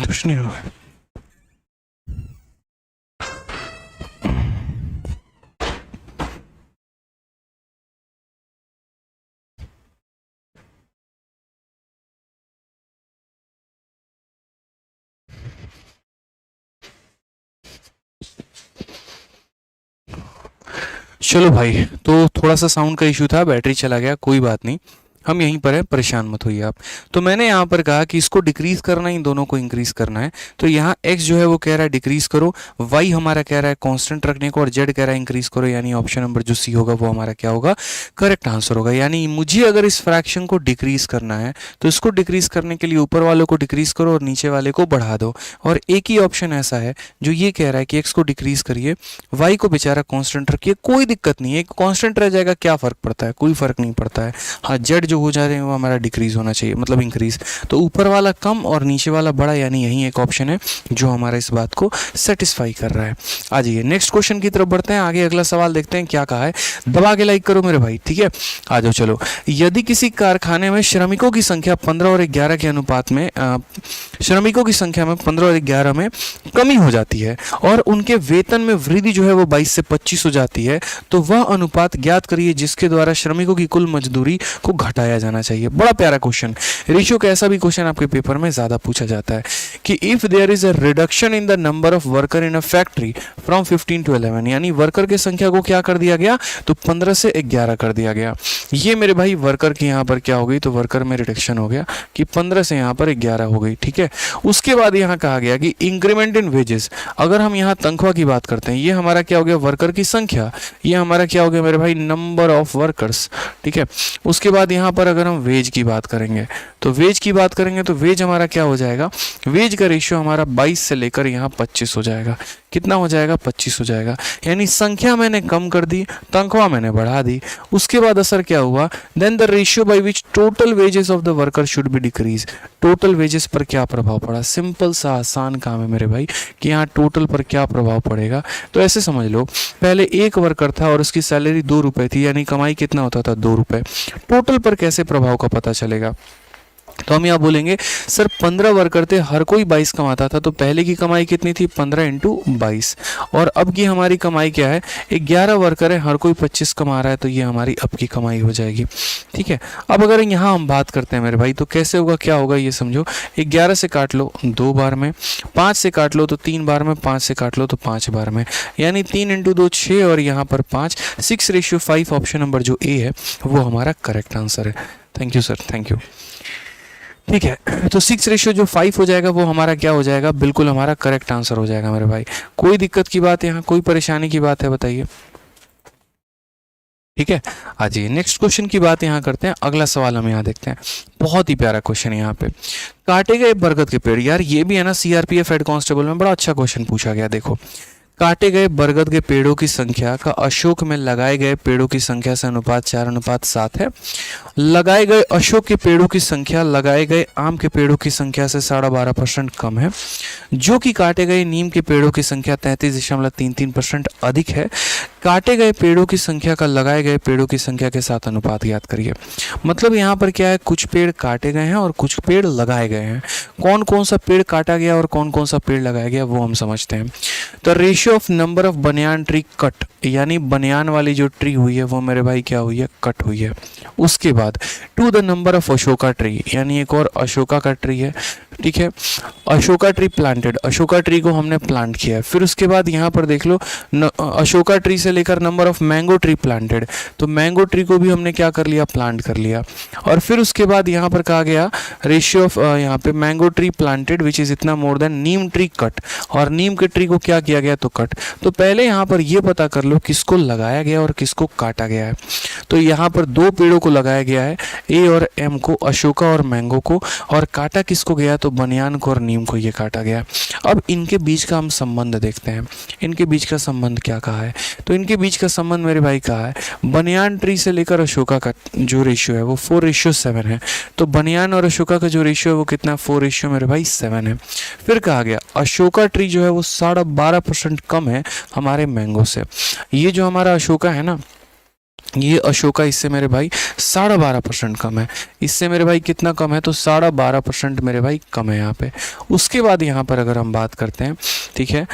कुछ नहीं हुआ। चलो भाई, तो थोड़ा सा साउंड का इशू था, बैटरी चला गया, कोई बात नहीं, हम यहीं पर हैं, परेशान मत होइए आप। तो मैंने यहाँ पर कहा कि इसको डिक्रीज करना है, इन दोनों को इंक्रीज करना है। तो यहाँ x जो है वो कह रहा है डिक्रीज करो, y हमारा कह रहा है कांस्टेंट रखने को और z कह रहा है इंक्रीज करो। यानी ऑप्शन नंबर जो सी होगा वो हमारा क्या होगा, करेक्ट आंसर होगा। यानी मुझे अगर इस फ्रैक्शन को डिक्रीज करना है तो इसको डिक्रीज करने के लिए ऊपर वालों को डिक्रीज करो और नीचे वाले को बढ़ा दो। और एक ही ऑप्शन ऐसा है जो ये कह रहा है कि x को डिक्रीज करिए, y को बेचारा कांस्टेंट रखिए, कोई दिक्कत नहीं है, कॉन्स्टेंट रह जाएगा, क्या फर्क पड़ता है, कोई फर्क नहीं पड़ता है। हाँ, z जो हो जा रहे हैं वो हमारा डिक्रीज होना चाहिए, मतलब इंक्रीज। तो ऊपर वाला कम और नीचे वाला बड़ा, यानी यही एक ऑप्शन है जो हमारा इस बात को सेटिस्फाई कर रहा है। आ जाइए नेक्स्ट क्वेश्चन की तरफ बढ़ते हैं। आगे अगला सवाल देखते हैं क्या कहा है। दबा के लाइक करो मेरे भाई, ठीक है। आ जाओ चलो। यदि किसी कारखाने में श्रमिकों की संख्या 15 और 11 के अनुपात में श्रमिकों की संख्या में 15 और 11 में कमी हो जाती है और उनके वेतन में वृद्धि जो है वो 22 से 25 हो जाती है, तो वह अनुपात ज्ञात करिए जिसके द्वारा श्रमिकों की कुल मजदूरी को घटाया जाना चाहिए। बड़ा प्यारा क्वेश्चन। रेशियो का ऐसा भी क्वेश्चन आपके पेपर में ज्यादा पूछा जाता है कि if there is a reduction in the number of worker in a factory from 15 to 11, यानी वर्कर की संख्या को क्या कर दिया गया, तो 15 से 11 कर दिया गया। ये मेरे भाई वर्कर की यहाँ पर क्या हो गई, तो वर्कर में रिडक्शन हो गया कि 15 से यहाँ पर 11 हो गई, ठीक है। उसके बाद यहाँ कहा गया कि इंक्रीमेंट इन वेजेस, अगर हम यहाँ तनख्वाह की बात करते हैं, ये हमारा क्या हो गया, वर्कर की संख्या, ये हमारा क्या हो गया मेरे भाई, नंबर ऑफ वर्कर्स, ठीक है। उसके बाद यहाँ पर अगर हम वेज की बात करेंगे, तो वेज की बात करेंगे तो वेज हमारा क्या हो जाएगा, वेज का रेशियो हमारा 22 से लेकर यहाँ 25 हो जाएगा। कितना हो जाएगा, 25 हो जाएगा। यानी संख्या मैंने कम कर दी, तनख्वाह मैंने बढ़ा दी। उसके बाद असर क्या हुआ, then the ratio by which total wages of the worker should be decrease. Total wages पर क्या प्रभाव पड़ा, सिंपल सा आसान काम है मेरे भाई कि यहाँ टोटल पर क्या प्रभाव पड़ेगा। तो ऐसे समझ लो, पहले एक वर्कर था और उसकी सैलरी 2 रुपए थी, यानी कमाई कितना होता था, 2 रुपए। टोटल पर कैसे प्रभाव का पता चलेगा, तो हम यहाँ बोलेंगे सर 15 वर्कर थे, हर कोई 22 कमाता था, तो पहले की कमाई कितनी थी, 15 × 22, और अब की हमारी कमाई क्या है, 11 वर्कर है, हर कोई 25 कमा रहा है, तो ये हमारी अब की कमाई हो जाएगी, ठीक है। अब अगर यहाँ हम बात करते हैं मेरे भाई, तो कैसे होगा, क्या होगा ये समझो। 11 से काट लो 2 बार में, 5 से काट लो तो 3 बार में, 5 से काट लो तो 5 बार में, यानी 3 × 2 6 और यहाँ पर 5, 6:5। ऑप्शन नंबर जो ए है वो हमारा करेक्ट आंसर है। Thank you sir, thank you, ठीक है। तो 6:5 हो जाएगा, वो हमारा क्या हो जाएगा, बिल्कुल हमारा करेक्ट आंसर हो जाएगा मेरे भाई। कोई दिक्कत की बात है यहाँ, कोई परेशानी की बात है, बताइए, ठीक है। आज ये नेक्स्ट क्वेश्चन की बात यहाँ करते हैं। अगला सवाल हम यहाँ देखते हैं, बहुत ही प्यारा क्वेश्चन यहाँ पे। काटे गए बरगद के पेड़, यार ये भी है ना सीआरपीएफ हेड कांस्टेबल में बड़ा अच्छा क्वेश्चन पूछा गया। देखो, काटे गए बरगद के पेड़ों की संख्या का अशोक में लगाए गए पेड़ों की संख्या से अनुपात 4:7 है। लगाए गए अशोक के पेड़ों की संख्या लगाए गए आम के पेड़ों की संख्या से 12.5% कम है, जो कि काटे गए नीम के पेड़ों की संख्या 33.33% अधिक है। काटे गए पेड़ों की संख्या का लगाए गए पेड़ों की संख्या के साथ अनुपात ज्ञात करिए। मतलब यहाँ पर क्या है, कुछ पेड़ काटे गए हैं और कुछ पेड़ लगाए गए हैं। कौन कौन सा पेड़ काटा गया और कौन कौन सा पेड़ लगाया गया वो हम समझते हैं। तो ratio of number of banyan tree cut, यानी बनियान वाली जो ट्री हुई है वो मेरे भाई क्या हुई है, कट हुई है। उसके बाद to the number of Ashoka tree, यानी एक और अशोका का ट्री है, ठीक है। Ashoka tree planted, Ashoka tree को हमने प्लांट किया है। फिर उसके बाद यहाँ पर देख लो, अशोका ट्री से लेकर number of mango tree planted, तो मैंगो ट्री को भी हमने क्या कर लिया, प्लांट कर लिया। और फिर उसके बाद यहाँ पर कहा गया रेशियो ऑफ यहाँ पे mango tree planted which is इतना मोर देन नीम ट्री कट, और नीम के ट्री को क्या किया गया, तो कट। तो पहले यहाँ पर ये पता कर लो किसको लगाया गया और किसको काटा गया है। तो यहाँ पर 2 पेड़ों को लगाया गया है, ए और एम को, अशोका और मैंगो को, और काटा किसको गया, तो बनियान को और नीम को ये काटा गया। अब इनके बीच का हम संबंध देखते हैं, इनके बीच का संबंध क्या कहा है। तो इनके बीच का संबंध मेरे भाई कहा है, बनियान ट्री से लेकर अशोका का जो रेशियो है वो 4:7 है। तो बनियान और अशोका का जो रेशियो है वो कितना, 4:7 मेरे भाई 7 है। फिर कहा गया अशोका ट्री जो है वो 12.5% कम है हमारे मैंगो से। ये जो हमारा अशोका है ना, ये अशोका इससे मेरे भाई 12.5% कम है। इससे मेरे भाई कितना कम है, तो 12.5% मेरे भाई कम है यहाँ पे। उसके बाद यहाँ पर अगर हम बात करते हैं, ठीक है,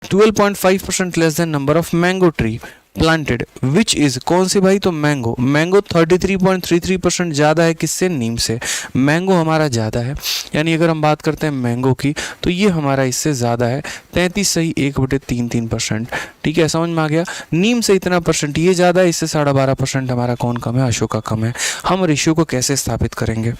12.5% less than number of mango tree planted which is, कौन सी भाई, तो मैंगो। मैंगो 33.33% ज़्यादा है किससे, नीम से। मैंगो हमारा ज़्यादा है, यानी अगर हम बात करते हैं मैंगो की तो ये हमारा इससे ज़्यादा है, 33 सही 1/33%, ठीक है, समझ में आ गया। नीम से इतना परसेंट ये ज़्यादा है, इससे 12.5% हमारा कौन कम है, अशोका कम है। हम रेशियो को कैसे स्थापित करेंगे,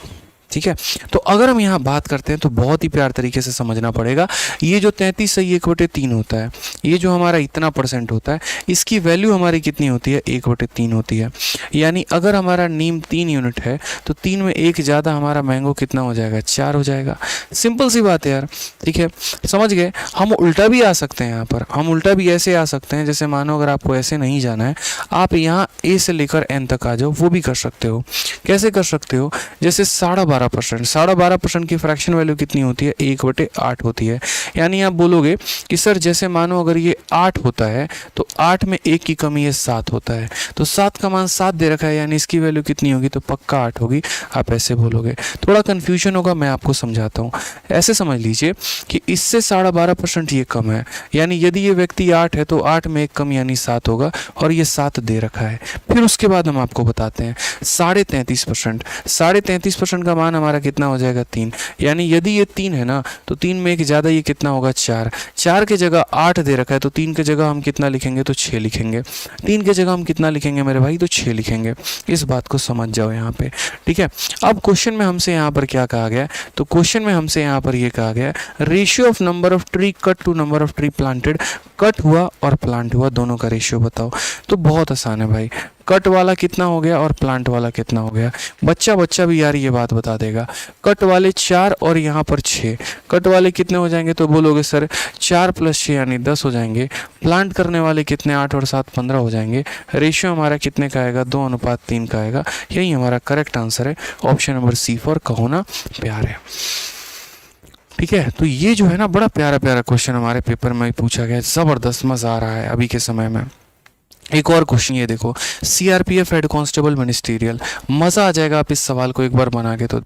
ठीक है। तो अगर हम यहाँ बात करते हैं तो बहुत ही प्यार तरीके से समझना पड़ेगा। ये जो 33 सही 1/3 होता है, ये जो हमारा इतना % होता है, इसकी वैल्यू हमारी कितनी होती है? 1/3 होती है। यानी अगर हमारा नीम 3 यूनिट है तो 3 में 1 ज़्यादा हमारा मैंगो कितना हो जाएगा? 4 हो जाएगा। सिंपल सी बात है यार, ठीक है, समझ गए। हम उल्टा भी आ सकते हैं यहाँ पर, हम उल्टा भी ऐसे आ सकते हैं, जैसे मानो अगर आपको ऐसे नहीं जाना है, आप यहाँ ए से लेकर एन तक आ जाओ, वो भी कर सकते हो। कैसे कर सकते हो? जैसे 12.5%, 12.5% की फ्रैक्शन वैल्यू कितनी होती है? 1/8 होती है। यानी आप बोलोगे कि सर जैसे मानो अगर ये 8 होता है तो 8 में 1 की कमी है, 7 होता है, तो 7 का मान 7 दे रखा है, यानी इसकी वैल्यू कितनी होगी? तो पक्का 8 होगी। आप ऐसे बोलोगे, थोड़ा कन्फ्यूजन होगा, मैं आपको समझाता हूँ। ऐसे समझ लीजिए कि इससे 12.5% ये कम है, यानी यदि ये व्यक्ति 8 है तो 8 में 1 कम यानी 7 होगा, और ये 7 दे रखा है। फिर उसके बाद हम आपको बताते हैं 33.5%, 33.5% का मान हमारा कितना हो जाएगा? 3। यानी यदि ये 3 है ना, तो 3 में 1 ज़्यादा, ये कितना होगा? 4। 4 के जगह 8 दे रखा है, तो 3 के जगह हम कितना लिखेंगे? तो 6 लिखेंगे। 3 के जगह हम कितना लिखेंगे मेरे भाई? तो 6 लिखेंगे। इस बात को समझ जाओ यहाँ पे, ठीक है। अब क्वेश्चन में हमसे यहाँ पर क्या कहा गया? तो क्वेश्चन में हमसे यहाँ पर ये कहा गया, ratio of number of tree cut to number of tree planted. Cut हुआ और प्लांट हुआ, दोनों का रेशियो बताओ। तो बहुत आसान है भाई, कट वाला कितना हो गया और प्लांट वाला कितना हो गया? बच्चा भी यार ये बात बता देगा। कट वाले 4 और यहाँ पर 6, कट वाले कितने हो जाएंगे? तो बोलोगे सर 4 + 6 यानी 10 हो जाएंगे। प्लांट करने वाले कितने? 8 और 7 15 हो जाएंगे। रेशियो हमारा कितने का आएगा? 2:3 का आएगा। यही हमारा करेक्ट आंसर है, ऑप्शन नंबर सी फॉर कहो ना प्यार है। ठीक है, तो ये जो है ना बड़ा प्यारा प्यारा क्वेश्चन हमारे पेपर में पूछा गया, ज़बरदस्त मज़ा आ रहा है अभी के समय में। एक और क्वेश्चन ये देखो, सीआरपीएफ हेड कांस्टेबल मिनिस्टीरियल। मज़ा आ जाएगा आप इस सवाल को एक बार बना के तो।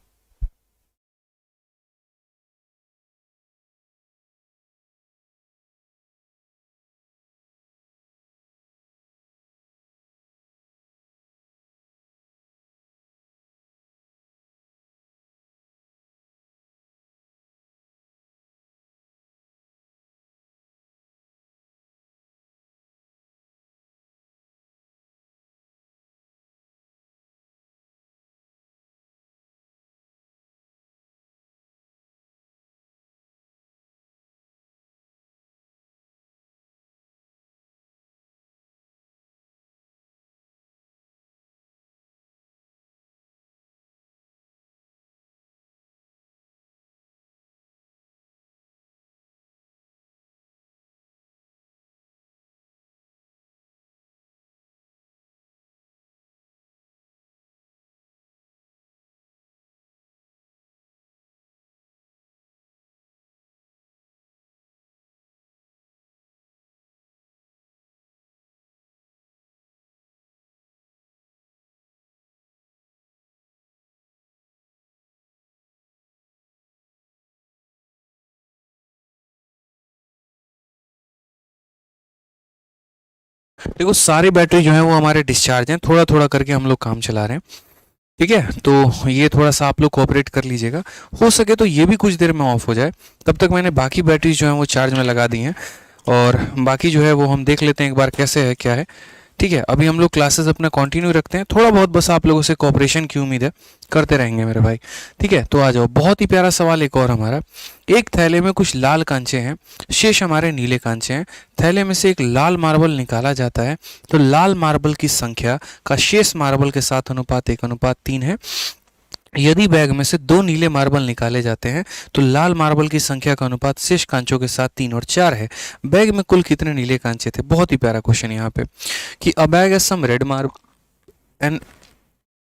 देखो सारी बैटरी जो है वो हमारे डिस्चार्ज हैं, थोड़ा थोड़ा करके हम लोग काम चला रहे हैं, ठीक है। तो ये थोड़ा सा आप लोग कोऑपरेट कर लीजिएगा, हो सके तो ये भी कुछ देर में ऑफ हो जाए, तब तक मैंने बाकी बैटरीज जो हैं वो चार्ज में लगा दी हैं, और बाकी जो है वो हम देख लेते हैं एक बार कैसे है क्या है, ठीक है। अभी हम लोग क्लासेस अपना कंटिन्यू रखते हैं, थोड़ा बहुत बस आप लोगों से कोऑपरेशन की उम्मीद है, करते रहेंगे मेरे भाई, ठीक है। तो आ जाओ, बहुत ही प्यारा सवाल एक और हमारा। एक थैले में कुछ लाल कांचे हैं, शेष हमारे नीले कांचे हैं। थैले में से एक लाल मार्बल निकाला जाता है, तो लाल मार्बल की संख्या का शेष मार्बल के साथ अनुपात 1:3 है। यदि बैग में से 2 नीले मार्बल निकाले जाते हैं तो लाल मार्बल की संख्या का अनुपात शेष कांचों के साथ 3 और 4 है। बैग में कुल कितने नीले कांचे थे? बहुत ही प्यारा क्वेश्चन यहाँ पे कि a bag has some red marble and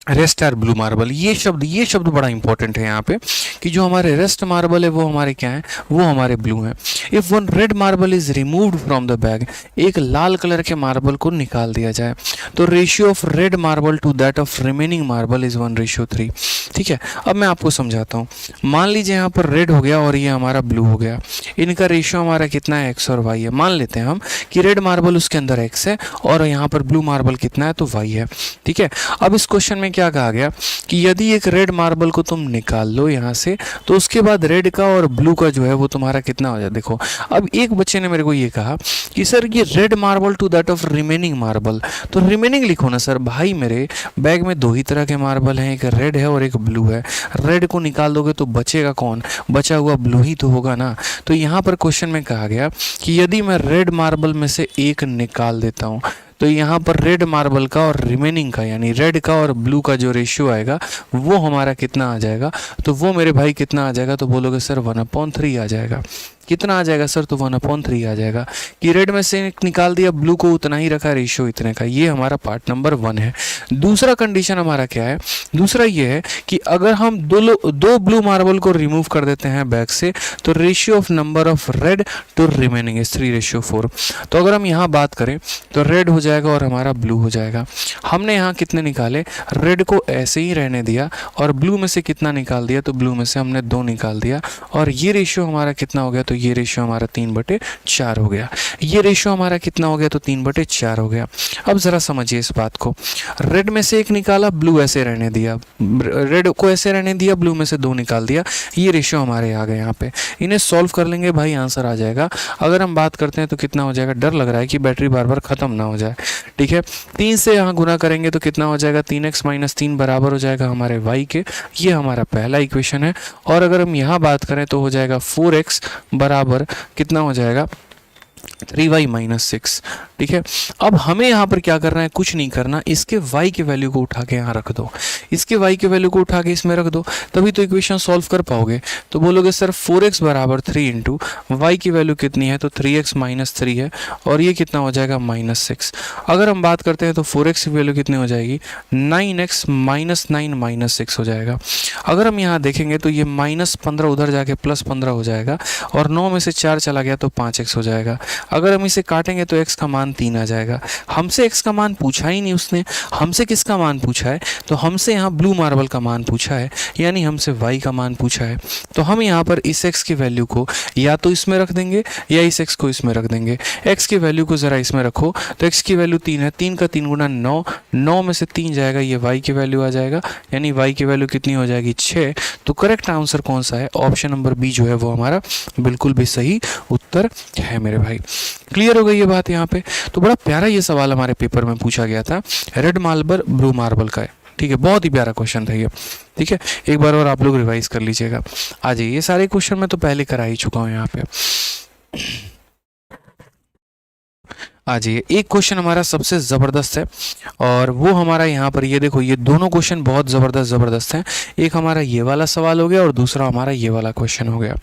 rest are blue marble. ये शब्द बड़ा इंपॉर्टेंट है यहाँ पे कि जो हमारे रेस्ट मार्बल है वो हमारे क्या है? वो हमारे ब्लू हैं। If one red marble is removed from the bag, एक लाल कलर के मार्बल को निकाल दिया जाए, तो ratio of red marble to that of remaining marble is 1:3। ठीक है, अब मैं आपको समझाता हूँ। मान लीजिए यहाँ पर रेड हो गया और ये हमारा ब्लू हो गया, इनका रेशियो हमारा कितना है? एक्स और वाई है। मान लेते हैं हम कि रेड मार्बल उसके अंदर एक्स है और यहाँ पर ब्लू मार्बल कितना है? तो वाई है। ठीक है, अब इस क्वेश्चन में क्या कहा गया कि यदि एक रेड मार्बल को तुम निकाल लो यहाँ से, तो उसके बाद रेड का और ब्लू का जो है वो तुम्हारा कितना हो जाए? देखो, अब एक बच्चे ने मेरे को ये कहा कि सर ये red marble to that of remaining marble, तो रिमेनिंग लिखो ना सर। भाई मेरे बैग में 2 ही तरह के मार्बल हैं, एक रेड है और एक ब्लू है, रेड को निकाल दोगे तो बचेगा कौन, बचा हुआ ब्लू ही तो होगा ना। तो यहाँ पर क्वेश्चन में कहा गया कि यदि मैं रेड मार्बल में से एक निकाल देता हूँ तो यहाँ पर रेड मार्बल का और रिमेनिंग का यानी रेड का और ब्लू का जो रेशियो आएगा वो हमारा कितना आ जाएगा। तो वो मेरे भाई कितना आ जाएगा, तो बोलोगे सर 1/3 आ जाएगा। कितना आ जाएगा सर, तो 1/3 आ जाएगा कि रेड में से निकाल दिया, ब्लू को उतना ही रखा, रेशियो इतने का। ये हमारा पार्ट नंबर 1 है। दूसरा कंडीशन हमारा क्या है, दूसरा ये है कि अगर हम दो ब्लू मार्बल को रिमूव कर देते हैं बैग से तो ratio of number of red to remaining is 3:4। तो अगर हम यहाँ बात करें तो रेड हो जाएगा और हमारा ब्लू हो जाएगा। हमने यहाँ कितने निकाले, रेड को ऐसे ही रहने दिया और ब्लू में से कितना निकाल दिया, तो ब्लू में से हमने 2 निकाल दिया और ये रेशियो हमारा कितना हो गया, तो ये रेशियो हमारा 3/4 हो गया। ये रेशियो हमारा कितना हो गया, तो 3/4 हो गया। अब ज़रा समझिए इस बात को, रेड में से 1 निकाला, ब्लू ऐसे रहने दिया, रेड को ऐसे रहने दिया, ब्लू में से 2 निकाल दिया, ये रेशियो हमारे आ गए। यहाँ पे इन्हें सॉल्व कर लेंगे भाई, आंसर आ जाएगा। अगर हम बात करते हैं तो कितना हो जाएगा, डर लग रहा है कि बैटरी बार बार ख़त्म ना हो जाए। ठीक है, 3 से यहाँ गुना करेंगे तो कितना हो जाएगा, 3x - 3 बराबर हो जाएगा हमारे y के। ये हमारा पहला इक्वेशन है। और अगर हम यहाँ बात करें तो हो जाएगा 4x बराबर कितना हो जाएगा, 3y - 6। ठीक है, अब हमें यहाँ पर क्या करना है, कुछ नहीं करना, इसके y के वैल्यू को उठा के यहाँ रख दो, इसके y के वैल्यू को उठा के इसमें रख दो, तभी तो इक्वेशन सॉल्व कर पाओगे। तो बोलोगे सर 4x बराबर 3 इंटू y की वैल्यू कितनी है, तो 3x - 3 है और ये कितना हो जाएगा -6। अगर हम बात करते हैं तो 4x की वैल्यू कितनी हो जाएगी, 9x - 9 - 6 हो जाएगा। अगर हम यहाँ देखेंगे तो ये -15 उधर जाके +15 हो जाएगा और 9 में से 4 चला गया तो 5x हो जाएगा। अगर हम इसे काटेंगे तो x का मान 3 आ जाएगा। हमसे x का मान पूछा ही नहीं उसने, हमसे किसका मान पूछा है, तो हमसे यहाँ ब्लू मार्बल का मान पूछा है, यानी हमसे y का मान पूछा है। तो हम यहाँ पर इस x की वैल्यू को या तो इसमें रख देंगे या इस x को इसमें रख देंगे। x की वैल्यू को ज़रा इसमें रखो तो x की वैल्यू 3 है, 3 का 3 गुना 9, 9 में से 3 जाएगा, ये y की वैल्यू आ जाएगा, यानी y की वैल्यू कितनी हो जाएगी, 6। तो करेक्ट आंसर कौन सा है, ऑप्शन नंबर बी जो है वो हमारा बिल्कुल भी सही उत्तर है मेरे भाई। क्लियर हो गई ये बात यहाँ पे। तो बड़ा प्यारा ये सवाल हमारे पेपर में पूछा गया था, रेड मार्बल ब्लू मार्बल का है। ठीक है, बहुत ही प्यारा क्वेश्चन था ये। ठीक है, एक बार और आप लोग रिवाइज कर लीजिएगा। आ जाइए, ये सारे क्वेश्चन मैं तो पहले करा ही चुका हूँ यहाँ पे। आ जाइए, एक क्वेश्चन हमारा सबसे ज़बरदस्त है और वो हमारा यहाँ पर ये देखो, ये दोनों क्वेश्चन बहुत ज़बरदस्त हैं। एक हमारा ये वाला सवाल हो गया और दूसरा हमारा ये वाला क्वेश्चन हो गया।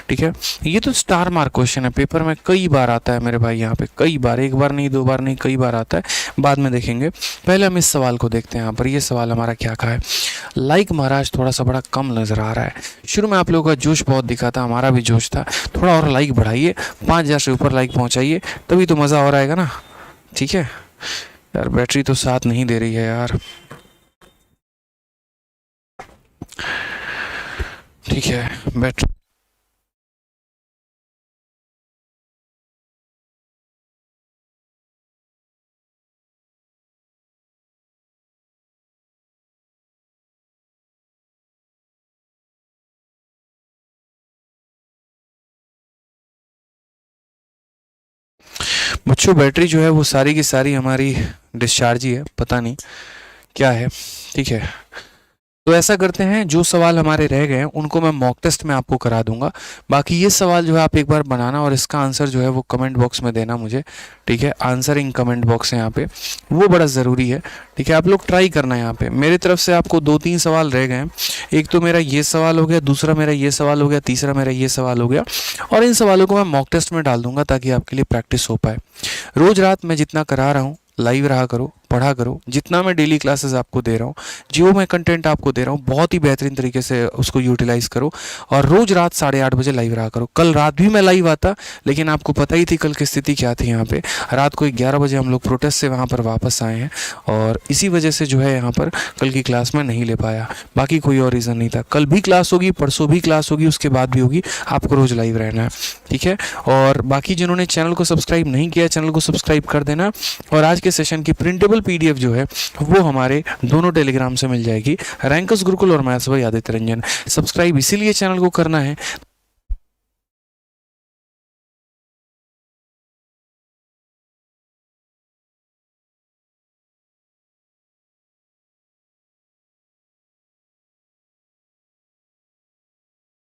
ठीक है, ये तो स्टार मार्क क्वेश्चन है, पेपर में कई बार आता है मेरे भाई, यहाँ पे कई बार, एक बार नहीं, 2 बार नहीं, कई बार आता है, बाद में देखेंगे। पहले हम इस सवाल को देखते हैं। यहाँ पर ये सवाल हमारा क्या कहा है, लाइक महाराज थोड़ा सा बड़ा कम नज़र आ रहा है। शुरू में आप लोगों का जोश बहुत दिखा था, हमारा भी जोश था, थोड़ा और लाइक बढ़ाइए, 5000 से ऊपर लाइक पहुँचाइए, तभी तो मज़ा और आएगा ना। ठीक है यार, बैटरी तो साथ नहीं दे रही है यार। ठीक है, बैटरी बच्चों, बैटरी जो है वो सारी की सारी हमारी डिस्चार्ज ही है, पता नहीं क्या है। ठीक है, तो ऐसा करते हैं, जो सवाल हमारे रह गए हैं उनको मैं मॉक टेस्ट में आपको करा दूंगा। बाकी ये सवाल जो है आप एक बार बनाना और इसका आंसर जो है वो कमेंट बॉक्स में देना मुझे। ठीक है, आंसरिंग कमेंट बॉक्स है यहाँ पे, वो बड़ा ज़रूरी है। ठीक है, आप लोग ट्राई करना है। यहाँ पे मेरी तरफ से आपको 2-3 सवाल रह गए हैं। एक तो मेरा ये सवाल हो गया, दूसरा मेरा ये सवाल हो गया, तीसरा मेरा ये सवाल हो गया, और इन सवालों को मैं मॉक टेस्ट में डाल दूंगा ताकि आपके लिए प्रैक्टिस हो पाए। रोज़ रात मैं जितना करा रहा हूँ, लाइव रहा करो, पढ़ा करो। जितना मैं डेली क्लासेस आपको दे रहा हूँ, जो मैं कंटेंट आपको दे रहा हूँ, बहुत ही बेहतरीन तरीके से उसको यूटिलाइज़ करो और रोज़ रात 8:30 बजे लाइव रहा करो। कल रात भी मैं लाइव आता, लेकिन आपको पता ही थी कल की स्थिति क्या थी। यहाँ पे रात को 11 बजे हम लोग प्रोटेस्ट से वहाँ पर वापस आए हैं और इसी वजह से जो है यहाँ पर कल की क्लास में नहीं ले पाया। बाकी कोई और रीज़न नहीं था। कल भी क्लास होगी, परसों भी क्लास होगी, उसके बाद भी होगी। आपको रोज़ लाइव रहना है। ठीक है, और बाकी जिन्होंने चैनल को सब्सक्राइब नहीं किया, चैनल को सब्सक्राइब कर देना। और आज के सेशन की प्रिंटेबल PDF जो है वो हमारे दोनों टेलीग्राम से मिल जाएगी, रैंकर्स गुरुकुल और maths by Aditya Ranjan. Subscribe इसीलिए चैनल को करना है